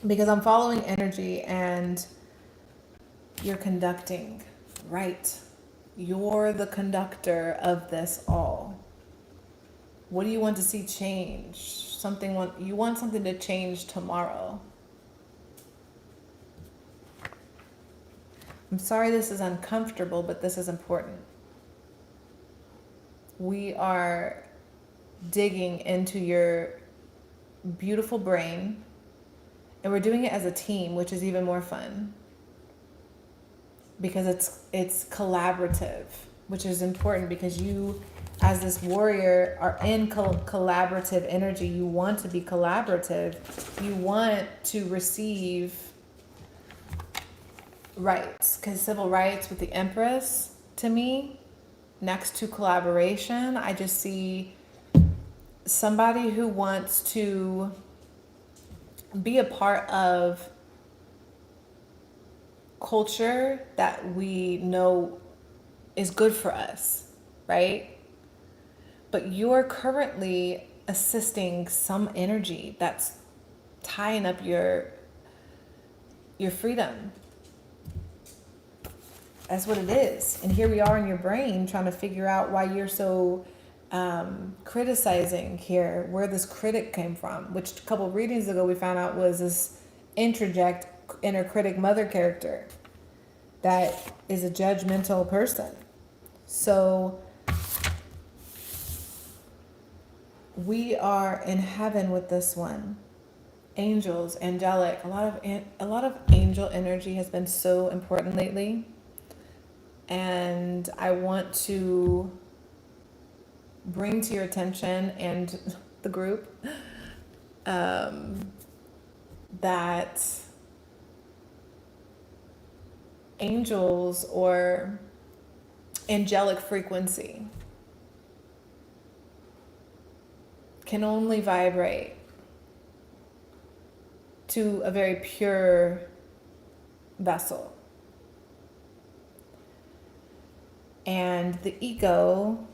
because I'm following energy, and you're conducting, right? You're the conductor of this all. What do you want to see change? You want something to change tomorrow. I'm sorry this is uncomfortable, but this is important. we are digging into your beautiful brain, and we're doing it as a team, which is even more fun because it's collaborative, which is important because you, as this warrior, are in collaborative energy. You want to be collaborative. You want to receive rights, because civil rights with the Empress, to me, next to collaboration, I just see somebody who wants to be a part of culture that we know is good for us, right? But you're currently assisting some energy that's tying up your freedom. That's what it is. And here we are in your brain trying to figure out why you're so criticizing here, where this critic came from, which a couple of readings ago we found out was this introject inner critic mother character that is a judgmental person. So we are in heaven with this one. Angels, angelic, a lot of angel energy has been so important lately. And I want to bring to your attention and the group that angels or angelic frequency can only vibrate to a very pure vessel. And the ego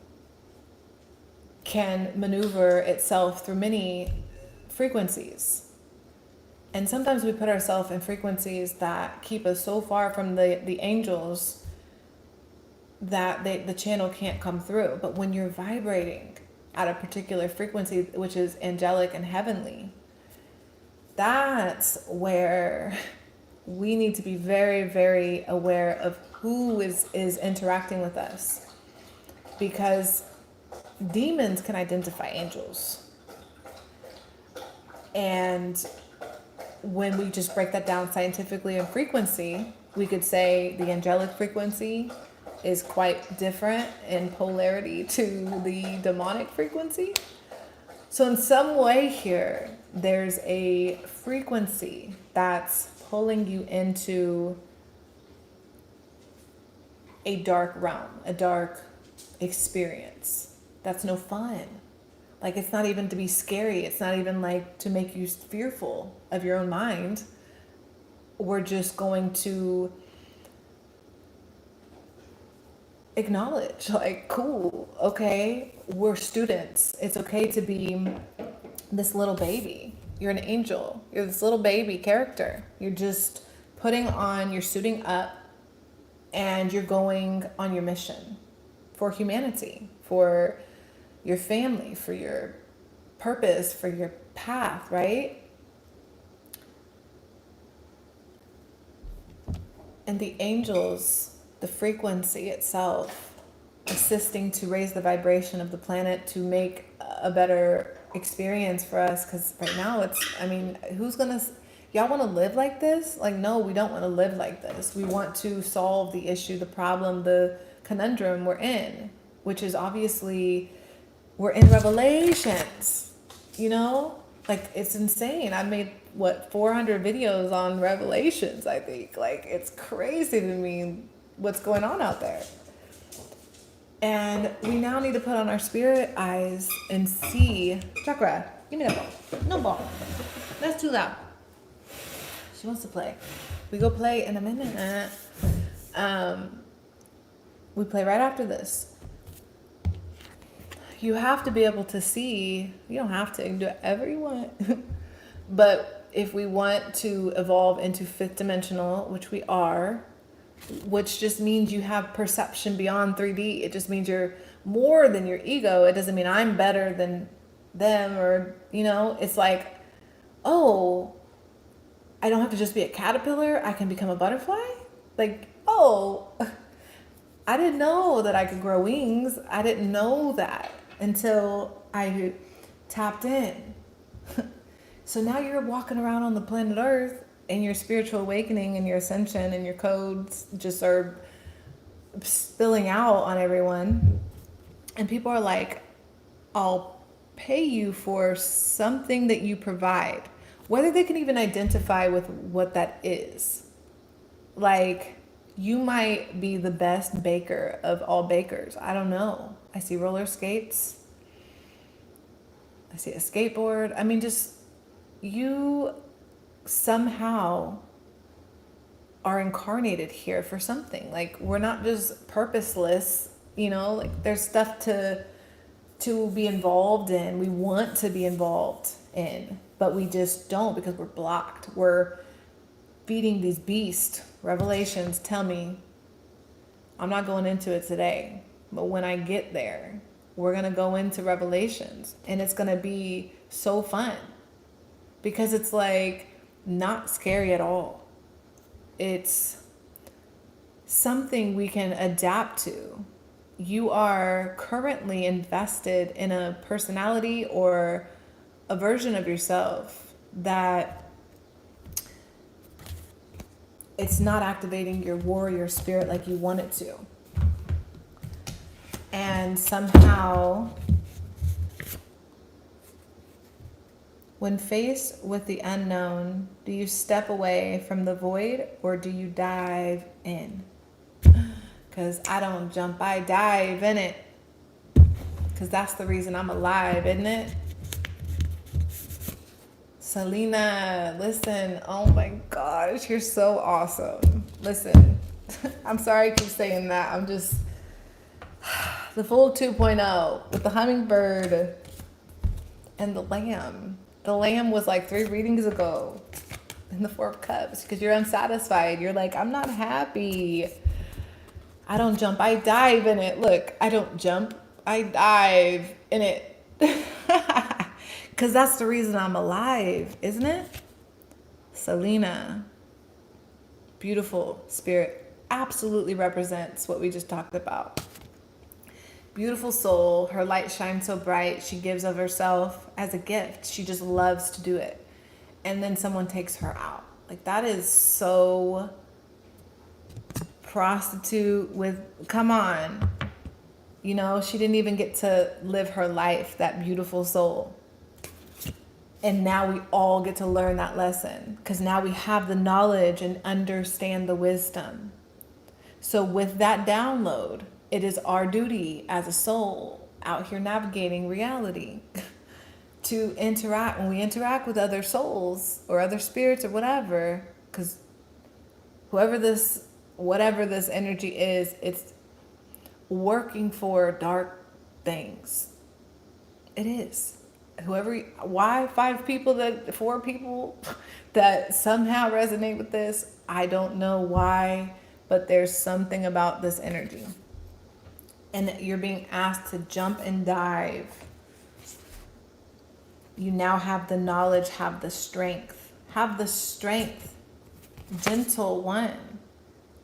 can maneuver itself through many frequencies. And sometimes we put ourselves in frequencies that keep us so far from the angels that the channel can't come through. But when you're vibrating at a particular frequency, which is angelic and heavenly, that's where we need to be very, very aware of who is interacting with us. Because demons can identify angels. And when we just break that down scientifically in frequency, we could say the angelic frequency is quite different in polarity to the demonic frequency. So in some way here, there's a frequency that's pulling you into a dark realm, a dark experience. That's no fun. Like, it's not even to be scary. It's not even like to make you fearful of your own mind. We're just going to acknowledge, like, cool, okay, we're students. It's okay to be this little baby. You're an angel. You're this little baby character. You're just you're suiting up, and you're going on your mission for humanity, for your family, for your purpose, for your path, right? And the angels, the frequency itself, assisting to raise the vibration of the planet to make a better experience for us. Because right now y'all want to live like this? Like, no, we don't want to live like this. We want to solve the issue, the problem, the conundrum we're in, which is obviously we're in Revelations, like, it's insane. I made 400 videos on Revelations, I think. Like, it's crazy to me what's going on out there. And we now need to put on our spirit eyes and see. Chakra, give me that ball. No ball. That's too loud. She wants to play. We go play in a minute. We play right after this. You have to be able to see. You don't have to. You can do whatever you want. But if we want to evolve into fifth dimensional, which we are, which just means you have perception beyond 3D. It just means you're more than your ego. It doesn't mean I'm better than them, or, it's like, oh, I don't have to just be a caterpillar. I can become a butterfly. Like, oh, I I didn't know that I could grow wings. I didn't know that until I tapped in. So now you're walking around on the planet Earth, and your spiritual awakening and your ascension and your codes just are spilling out on everyone. And people are like, I'll pay you for something that you provide, whether they can even identify with what that is. Like, you might be the best baker of all bakers. I don't know. I see roller skates. I see a skateboard. I mean, just you somehow are incarnated here for something. Like, we're not just purposeless, you know, like there's stuff to be involved in. We want to be involved in, but we just don't because we're blocked. We're feeding these beasts. Revelations tell me, I'm not going into it today, but when I get there, we're going to go into Revelations, and it's going to be so fun because it's like not scary at all. It's something we can adapt to. You are currently invested in a personality or a version of yourself that it's not activating your warrior spirit like you want it to. And somehow, when faced with the unknown, do you step away from the void or do you dive in? Because I don't jump, I dive in it. Because that's the reason I'm alive, isn't it? Selena, listen, oh my gosh, you're so awesome. Listen, I'm sorry I keep saying that. I'm just, the full 2.0 with the hummingbird and the lamb. The lamb was like 3 readings ago in the 4 of Cups because you're unsatisfied. You're like, I'm not happy. I don't jump, I dive in it. Look, I don't jump, I dive in it. Because that's the reason I'm alive, isn't it? Selena, beautiful spirit, absolutely represents what we just talked about. Beautiful soul, her light shines so bright, she gives of herself as a gift. She just loves to do it. And then someone takes her out. Like, that is so prostitute with, come on. You know, she didn't even get to live her life, that beautiful soul. And now we all get to learn that lesson because now we have the knowledge and understand the wisdom. So with that download, it is our duty as a soul out here navigating reality to interact. When we interact with other souls or other spirits or whatever, because whatever this energy is, it's working for dark things. It is. Why 4 people that somehow resonate with this, I don't know why, but there's something about this energy. And you're being asked to jump and dive. You now have the knowledge, have the strength. Have the strength. Gentle one.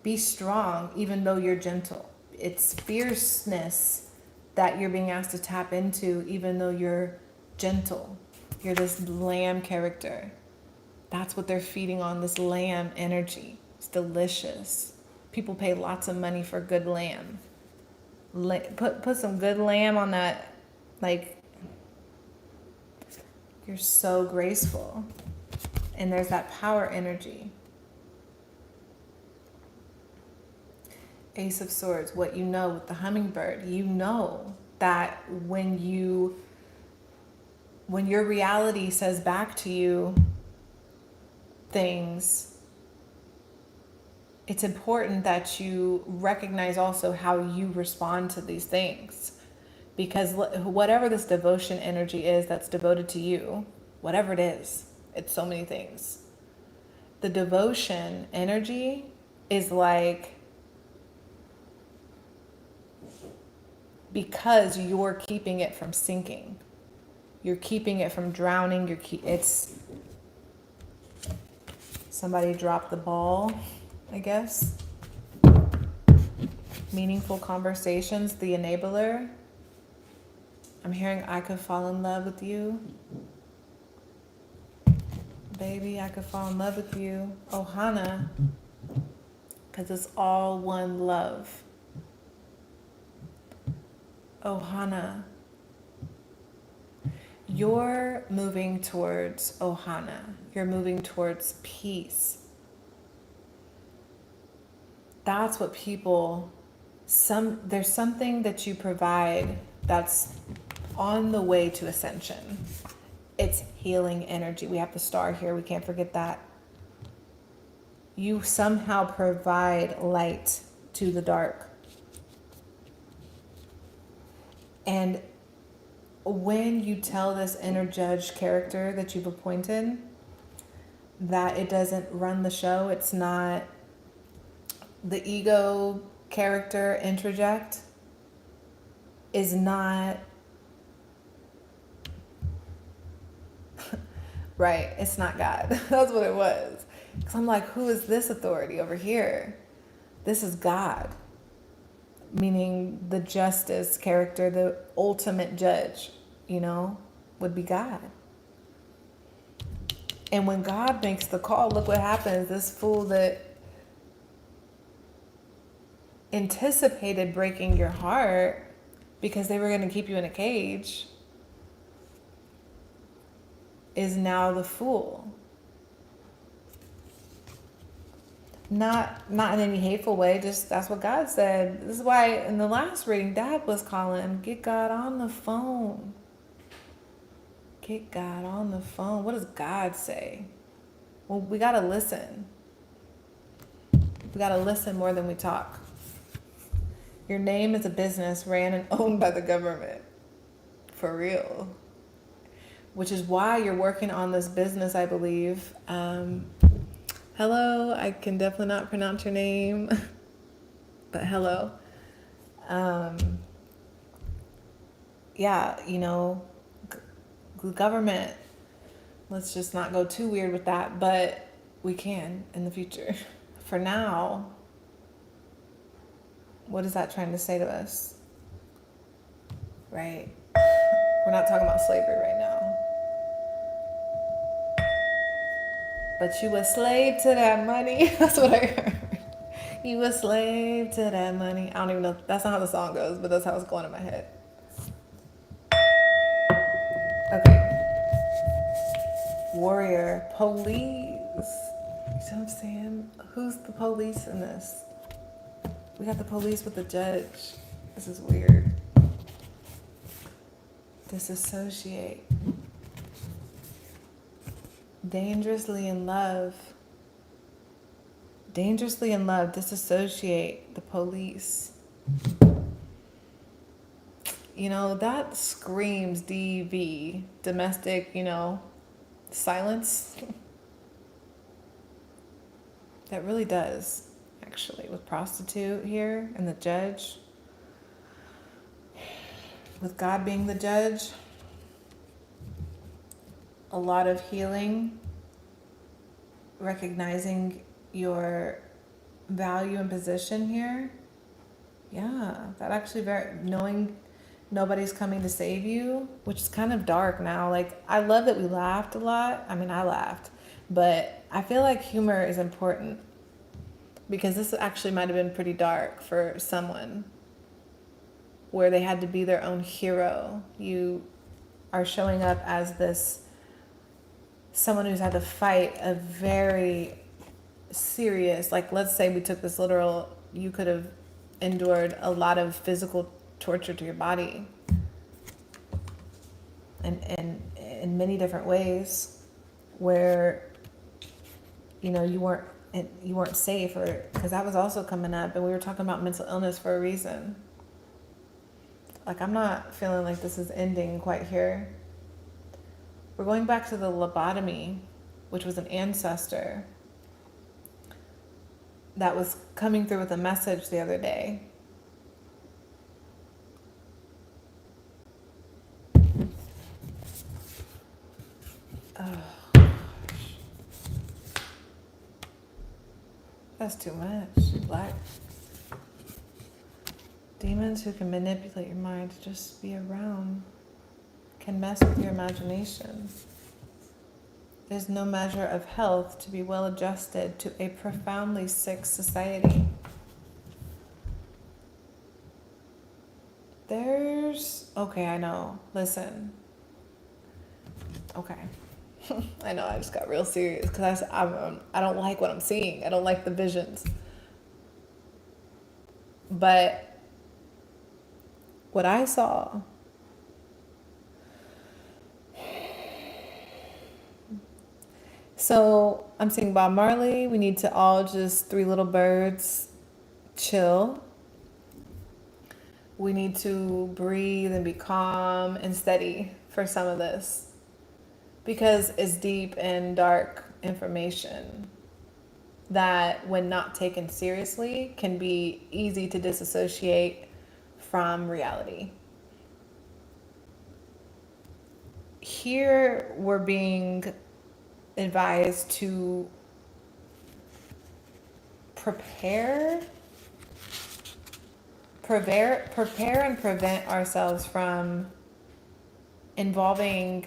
Be strong even though you're gentle. It's fierceness that you're being asked to tap into even though you're gentle. You're this lamb character. That's what they're feeding on, this lamb energy. It's delicious. People pay lots of money for good lamb. Put some good lamb on that. Like, you're so graceful. And there's that power energy. Ace of Swords, what you know with the hummingbird. You know that when your reality says back to you things, it's important that you recognize also how you respond to these things. Because whatever this devotion energy is that's devoted to you, whatever it is, it's so many things. The devotion energy is like, because you're keeping it from sinking. You're keeping it from drowning. It's somebody dropped the ball, I guess. Meaningful conversations, the enabler. I'm hearing I could fall in love with you. Baby, I could fall in love with you. Ohana, because it's all one love. Ohana. You're moving towards Ohana. You're moving towards peace. That's what people, there's something that you provide that's on the way to ascension. It's healing energy. We have the star here. We can't forget that. You somehow provide light to the dark. And when you tell this inner judge character that you've appointed that it doesn't run the show, it's not the ego character interject, is not right, it's not God. That's what it was. Because I'm like, who is this authority over here? This is God. Meaning the justice character, the ultimate judge, would be God. And when God makes the call, look what happens. This fool that anticipated breaking your heart because they were going to keep you in a cage is now the fool. Not in any hateful way, just that's what God said. This is why in the last reading, Dad was calling, get God on the phone. Get God on the phone. What does God say? Well, we got to listen. We got to listen more than we talk. Your name is a business ran and owned by the government. For real. Which is why you're working on this business, I believe. Hello, I can definitely not pronounce your name, but hello. The government, let's just not go too weird with that, but we can in the future. For now, what is that trying to say to us? Right? We're not talking about slavery right now. But you a slave to that money. That's what I heard. You a slave to that money. I don't even know. That's not how the song goes, but that's how it's going in my head. Okay. Warrior. Police. You see what I'm saying? Who's the police in this? We got the police with the judge. This is weird. Disassociate. Dangerously in love. Dangerously in love. Disassociate. The police. That screams DV. Domestic, silence. That really does, actually, with prostitute here and the judge. With God being the judge. A lot of healing, recognizing your value and position here. Yeah, that actually knowing nobody's coming to save you, which is kind of dark now. Like, I love that we laughed a lot. I mean, I laughed, but I feel like humor is important because this actually might have been pretty dark for someone where they had to be their own hero. You are showing up as this someone who's had to fight a very serious, like, let's say we took this literal, you could have endured a lot of physical torture to your body and in many different ways where you weren't safe, or because that was also coming up, and we were talking about mental illness for a reason. Like, I'm not feeling like this is ending quite here. We're going back to the lobotomy, which was an ancestor that was coming through with a message the other day. Oh, gosh. That's too much. Black. Demons who can manipulate your mind to just be around, can mess with your imagination. There's no measure of health to be well adjusted to a profoundly sick society. Okay, I know. Listen. Okay. I know, I just got real serious because I don't like what I'm seeing. I don't like the visions. But what I saw, so I'm seeing Bob Marley. We need to all just, three little birds, chill. We need to breathe and be calm and steady for some of this, because it's deep and dark information that, when not taken seriously, can be easy to disassociate from reality. Here we're being advised to prepare and prevent ourselves from involving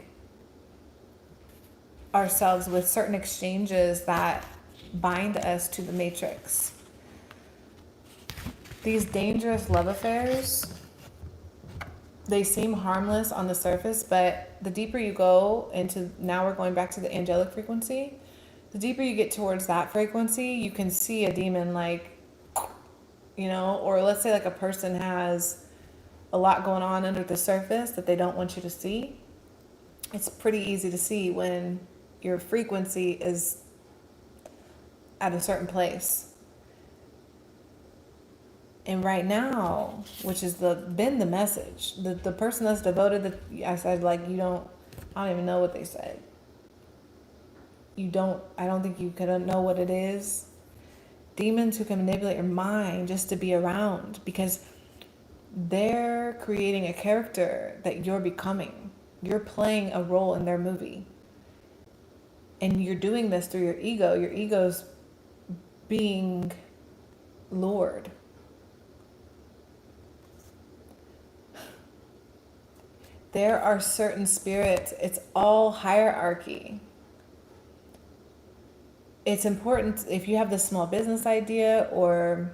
ourselves with certain exchanges that bind us to the matrix. These dangerous love affairs, they seem harmless on the surface, but the deeper you go into, now we're going back to the angelic frequency, the deeper you get towards that frequency, you can see a demon, like, you know, or let's say like a person has a lot going on under the surface that they don't want you to see. It's pretty easy to see when your frequency is at a certain place. And right now, which is been the message, the person that's devoted, I said, like, I don't even know what they said. I don't think you could know what it is. Demons who can manipulate your mind just to be around, because they're creating a character that you're becoming. You're playing a role in their movie. And you're doing this through your ego. Your ego's being lured. There are certain spirits, it's all hierarchy. It's important, if you have this small business idea or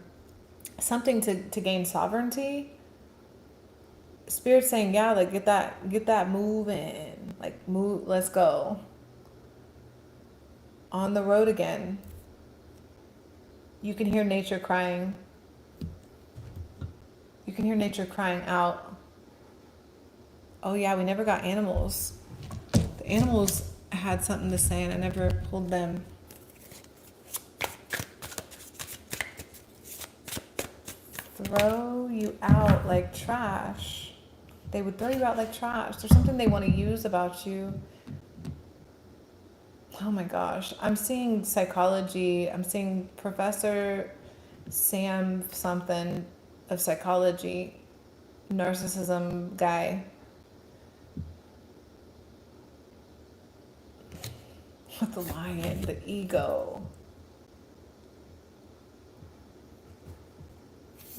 something to gain sovereignty, Spirit's saying, yeah, like get that moving, like move, let's go. On the road again. You can hear nature crying. You can hear nature crying out. Oh yeah, we never got animals. The animals had something to say and I never pulled them. Throw you out like trash. They would throw you out like trash. There's something they want to use about you. Oh my gosh. I'm seeing psychology. I'm seeing Professor Sam something of psychology, narcissism guy. With the lion, the ego.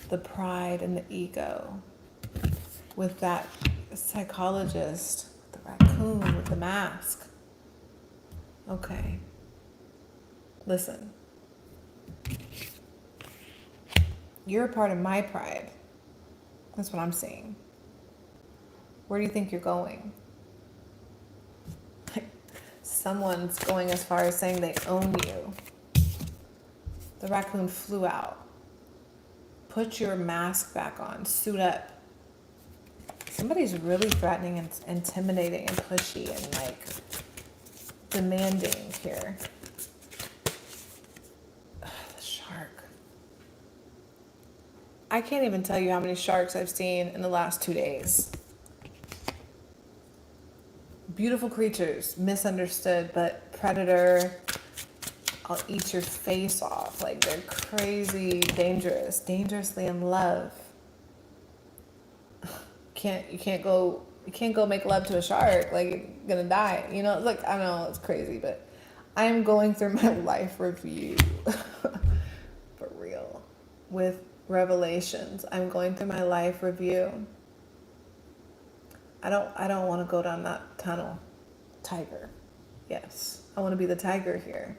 The pride and the ego, with that psychologist, the raccoon with the mask. Okay, listen, you're a part of my pride. That's what I'm seeing. Where do you think you're going? Someone's going as far as saying they own you. The raccoon flew out. Put your mask back on. Suit up. Somebody's really threatening and intimidating and pushy and like demanding here. Ugh, the shark. I can't even tell you how many sharks I've seen in the last 2 days. Beautiful creatures, misunderstood, but predator. I'll eat your face off. Like, they're crazy, dangerous, dangerously in love. You can't go make love to a shark. Like, you're gonna die. You know, like, I don't know, it's crazy, but I'm going through my life review for real with Revelations. I'm going through my life review. I don't want to go down that tunnel. Tiger. Yes. I want to be the tiger here.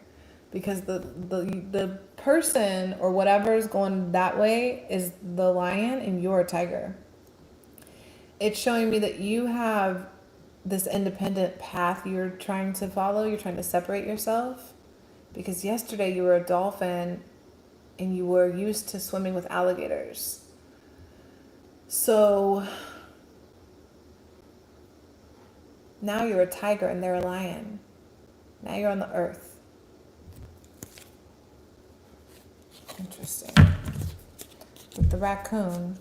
Because the person or whatever is going that way is the lion and you're a tiger. It's showing me that you have this independent path you're trying to follow. You're trying to separate yourself. Because yesterday you were a dolphin and you were used to swimming with alligators. So now you're a tiger and they're a lion. Now you're on the earth. Interesting. With the raccoon.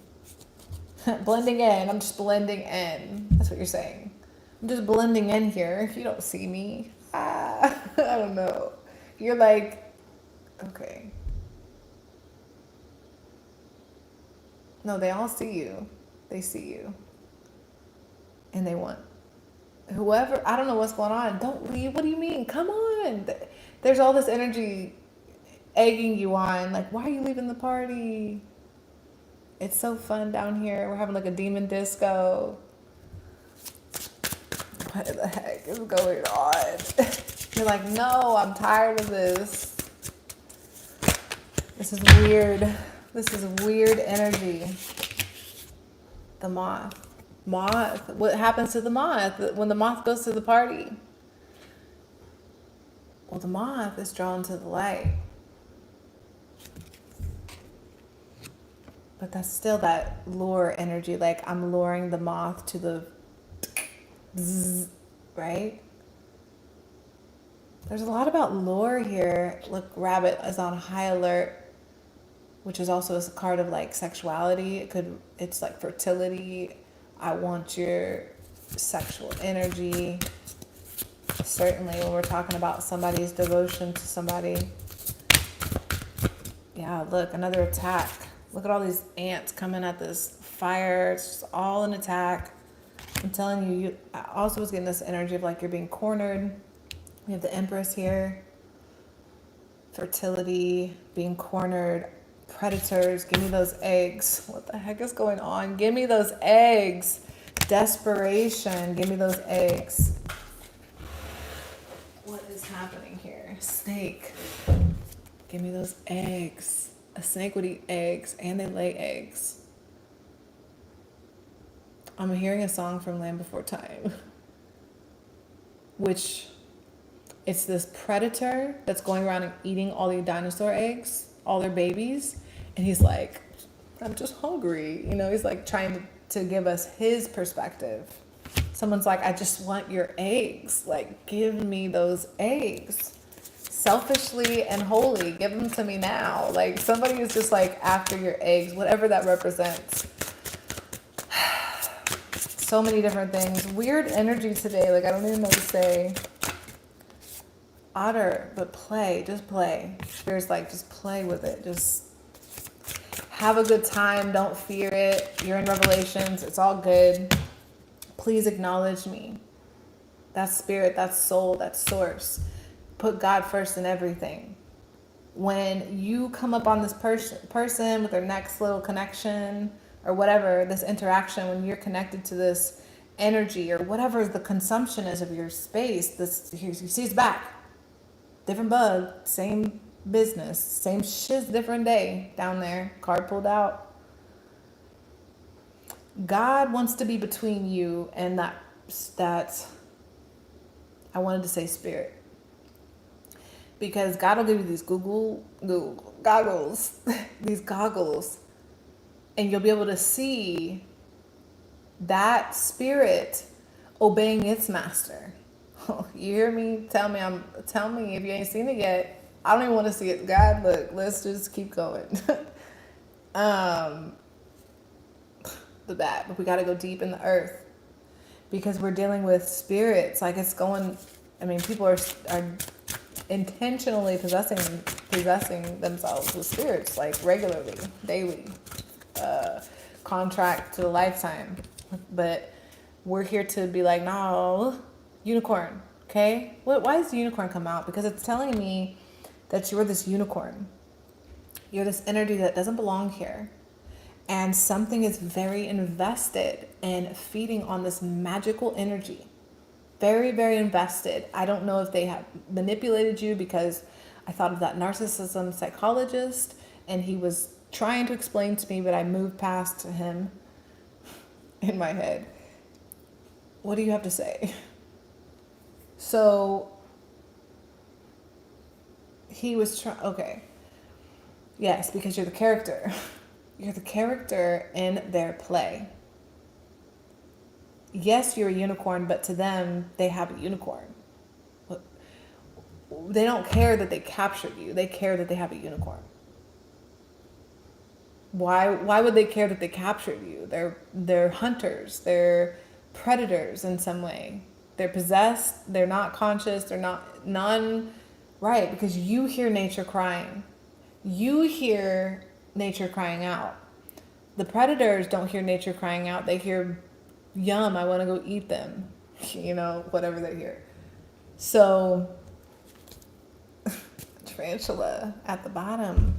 Blending in. I'm just blending in. That's what you're saying. I'm just blending in here. You don't see me. I don't know. You're like, okay. No, they all see you. They see you. And they want whoever, I don't know what's going on. Don't leave. What do you mean? Come on. There's all this energy egging you on. Like, why are you leaving the party? It's so fun down here. We're having like a demon disco. What the heck is going on? You're like, no, I'm tired of this. This is weird. This is weird energy. The moth. Moth. What happens to the moth when the moth goes to the party? Well, the moth is drawn to the light. But that's still that lure energy. Like I'm luring the moth to the zzz, right? There's a lot about lure here. Look, rabbit is on high alert, which is also a card of like sexuality. It's like fertility. I want your sexual energy. Certainly when we're talking about somebody's devotion to somebody. Yeah, look, another attack. Look at all these ants coming at this fire. It's just all an attack. I'm telling you, I also was getting this energy of like you're being cornered. We have the Empress here. Fertility, being cornered. Predators, give me those eggs. What the heck is going on? Give me those eggs. Desperation, give me those eggs. What is happening here? Snake, give me those eggs. A snake would eat eggs and they lay eggs. I'm hearing a song from Land Before Time, which it's this predator that's going around and eating all the dinosaur eggs, all their babies. And he's like, I'm just hungry. You know, he's like trying to give us his perspective. Someone's like, I just want your eggs. Like, give me those eggs. Selfishly and wholly, give them to me now. Like, somebody is just like after your eggs, whatever that represents. So many different things. Weird energy today. Like, I don't even know what to say. Otter, but play. Just play. Spirit's like, just play with it. Just have a good time. Don't fear it. You're in Revelations. It's all good. Please acknowledge me. That's spirit. That's soul. That's source. Put God first in everything. When you come up on this person with their next little connection or whatever, this interaction, when you're connected to this energy or whatever the consumption is of your space, this you see it's back. Different bug, same business, same shiz, different day down there. Card pulled out. God wants to be between you and that I wanted to say spirit. Because God will give you these goggles, these goggles, and you'll be able to see that spirit obeying its master. You hear me? Tell me if you ain't seen it yet. I don't even want to see it. God, look, let's just keep going. But we got to go deep in the earth because we're dealing with spirits. Like it's going, I mean, people are intentionally possessing themselves with spirits, like regularly, daily, contract to a lifetime. But we're here to be like, no, unicorn, okay? Why does the unicorn come out? Because it's telling me that you're this unicorn. You're this energy that doesn't belong here. And something is very invested in feeding on this magical energy. Very, very invested. I don't know if they have manipulated you, because I thought of that narcissism psychologist and he was trying to explain to me, but I moved past him in my head. What do you have to say? So he was trying, okay. Yes, because you're the character. You're the character in their play. Yes, you're a unicorn, but to them, they have a unicorn. They don't care that they captured you. They care that they have a unicorn. Why would they care that they captured you? They're hunters. They're predators in some way. They're possessed. They're not conscious. They're not none. Right, because you hear nature crying. You hear nature crying out. The predators don't hear nature crying out. They hear, yum, I want to go eat them. You know, whatever they hear. So, tarantula at the bottom.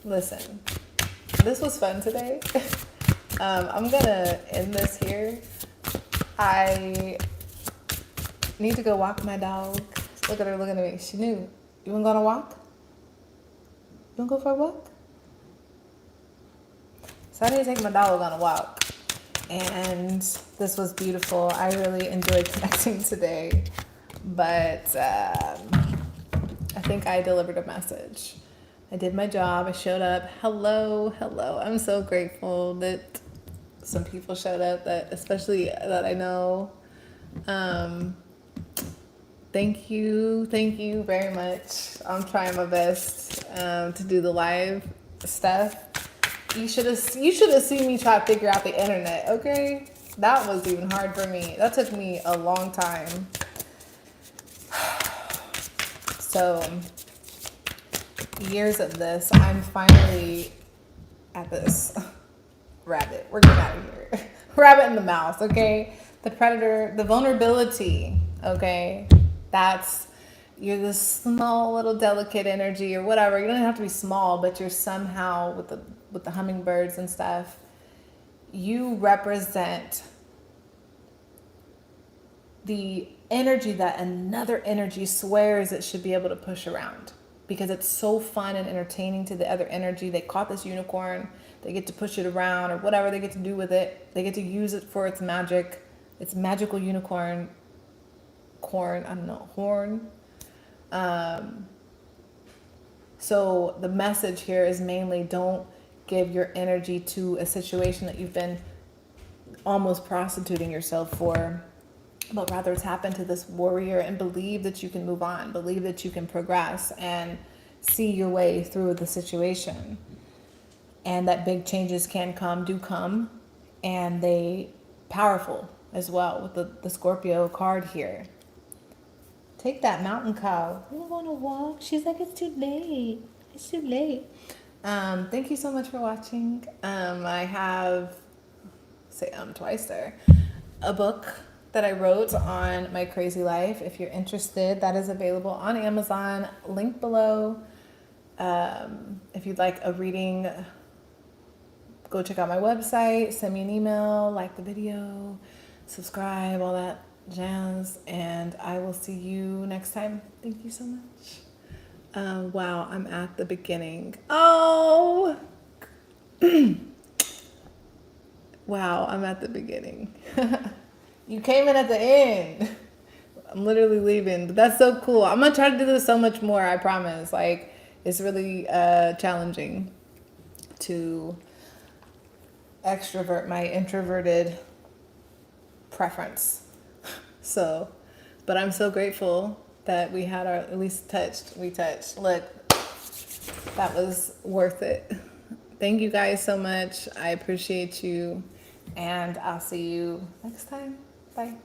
Listen, this was fun today. I'm going to end this here. I need to go walk my dog. Look at her looking at me. She knew. You want to go on a walk? You want to go for a walk? So I need to take my dog on a walk. And this was beautiful. I really enjoyed connecting today. But I think I delivered a message. I did my job. I showed up. Hello. I'm so grateful that some people showed up, that especially that I know. Thank you very much. I'm trying my best to do the live stuff. You should have seen me try to figure out the internet, okay? That was even hard for me. That took me a long time. So, years of this, I'm finally at this rabbit. We're getting out of here. Rabbit in the mouse, okay? The predator, the vulnerability, okay? You're this small little delicate energy or whatever. You don't have to be small, but you're somehow with the hummingbirds and stuff. You represent the energy that another energy swears it should be able to push around, because it's so fun and entertaining to the other energy. They caught this unicorn. They get to push it around or whatever they get to do with it. They get to use it for its magic. It's magical unicorn. Horn. So the message here is mainly, don't give your energy to a situation that you've been almost prostituting yourself for, but rather tap into this warrior and believe that you can move on, believe that you can progress and see your way through the situation, and that big changes can come, and they powerful as well with the Scorpio card here. Take that, mountain cow. You don't want to walk? She's like, it's too late. It's too late. Thank you so much for watching. I have, twice there, a book that I wrote on my crazy life. If you're interested, that is available on Amazon. Link below. If you'd like a reading, go check out my website. Send me an email, like the video, subscribe, all that jazz, and I will see you next time. Thank you so much. Wow, I'm at the beginning. Oh, wow, I'm at the beginning. You came in at the end. I'm literally leaving, but that's so cool. I'm gonna try to do this so much more, I promise. Like, it's really challenging to extrovert my introverted preference. So, but I'm so grateful that we had our, at least we touched. Look, that was worth it. Thank you guys so much. I appreciate you, and I'll see you next time. Bye.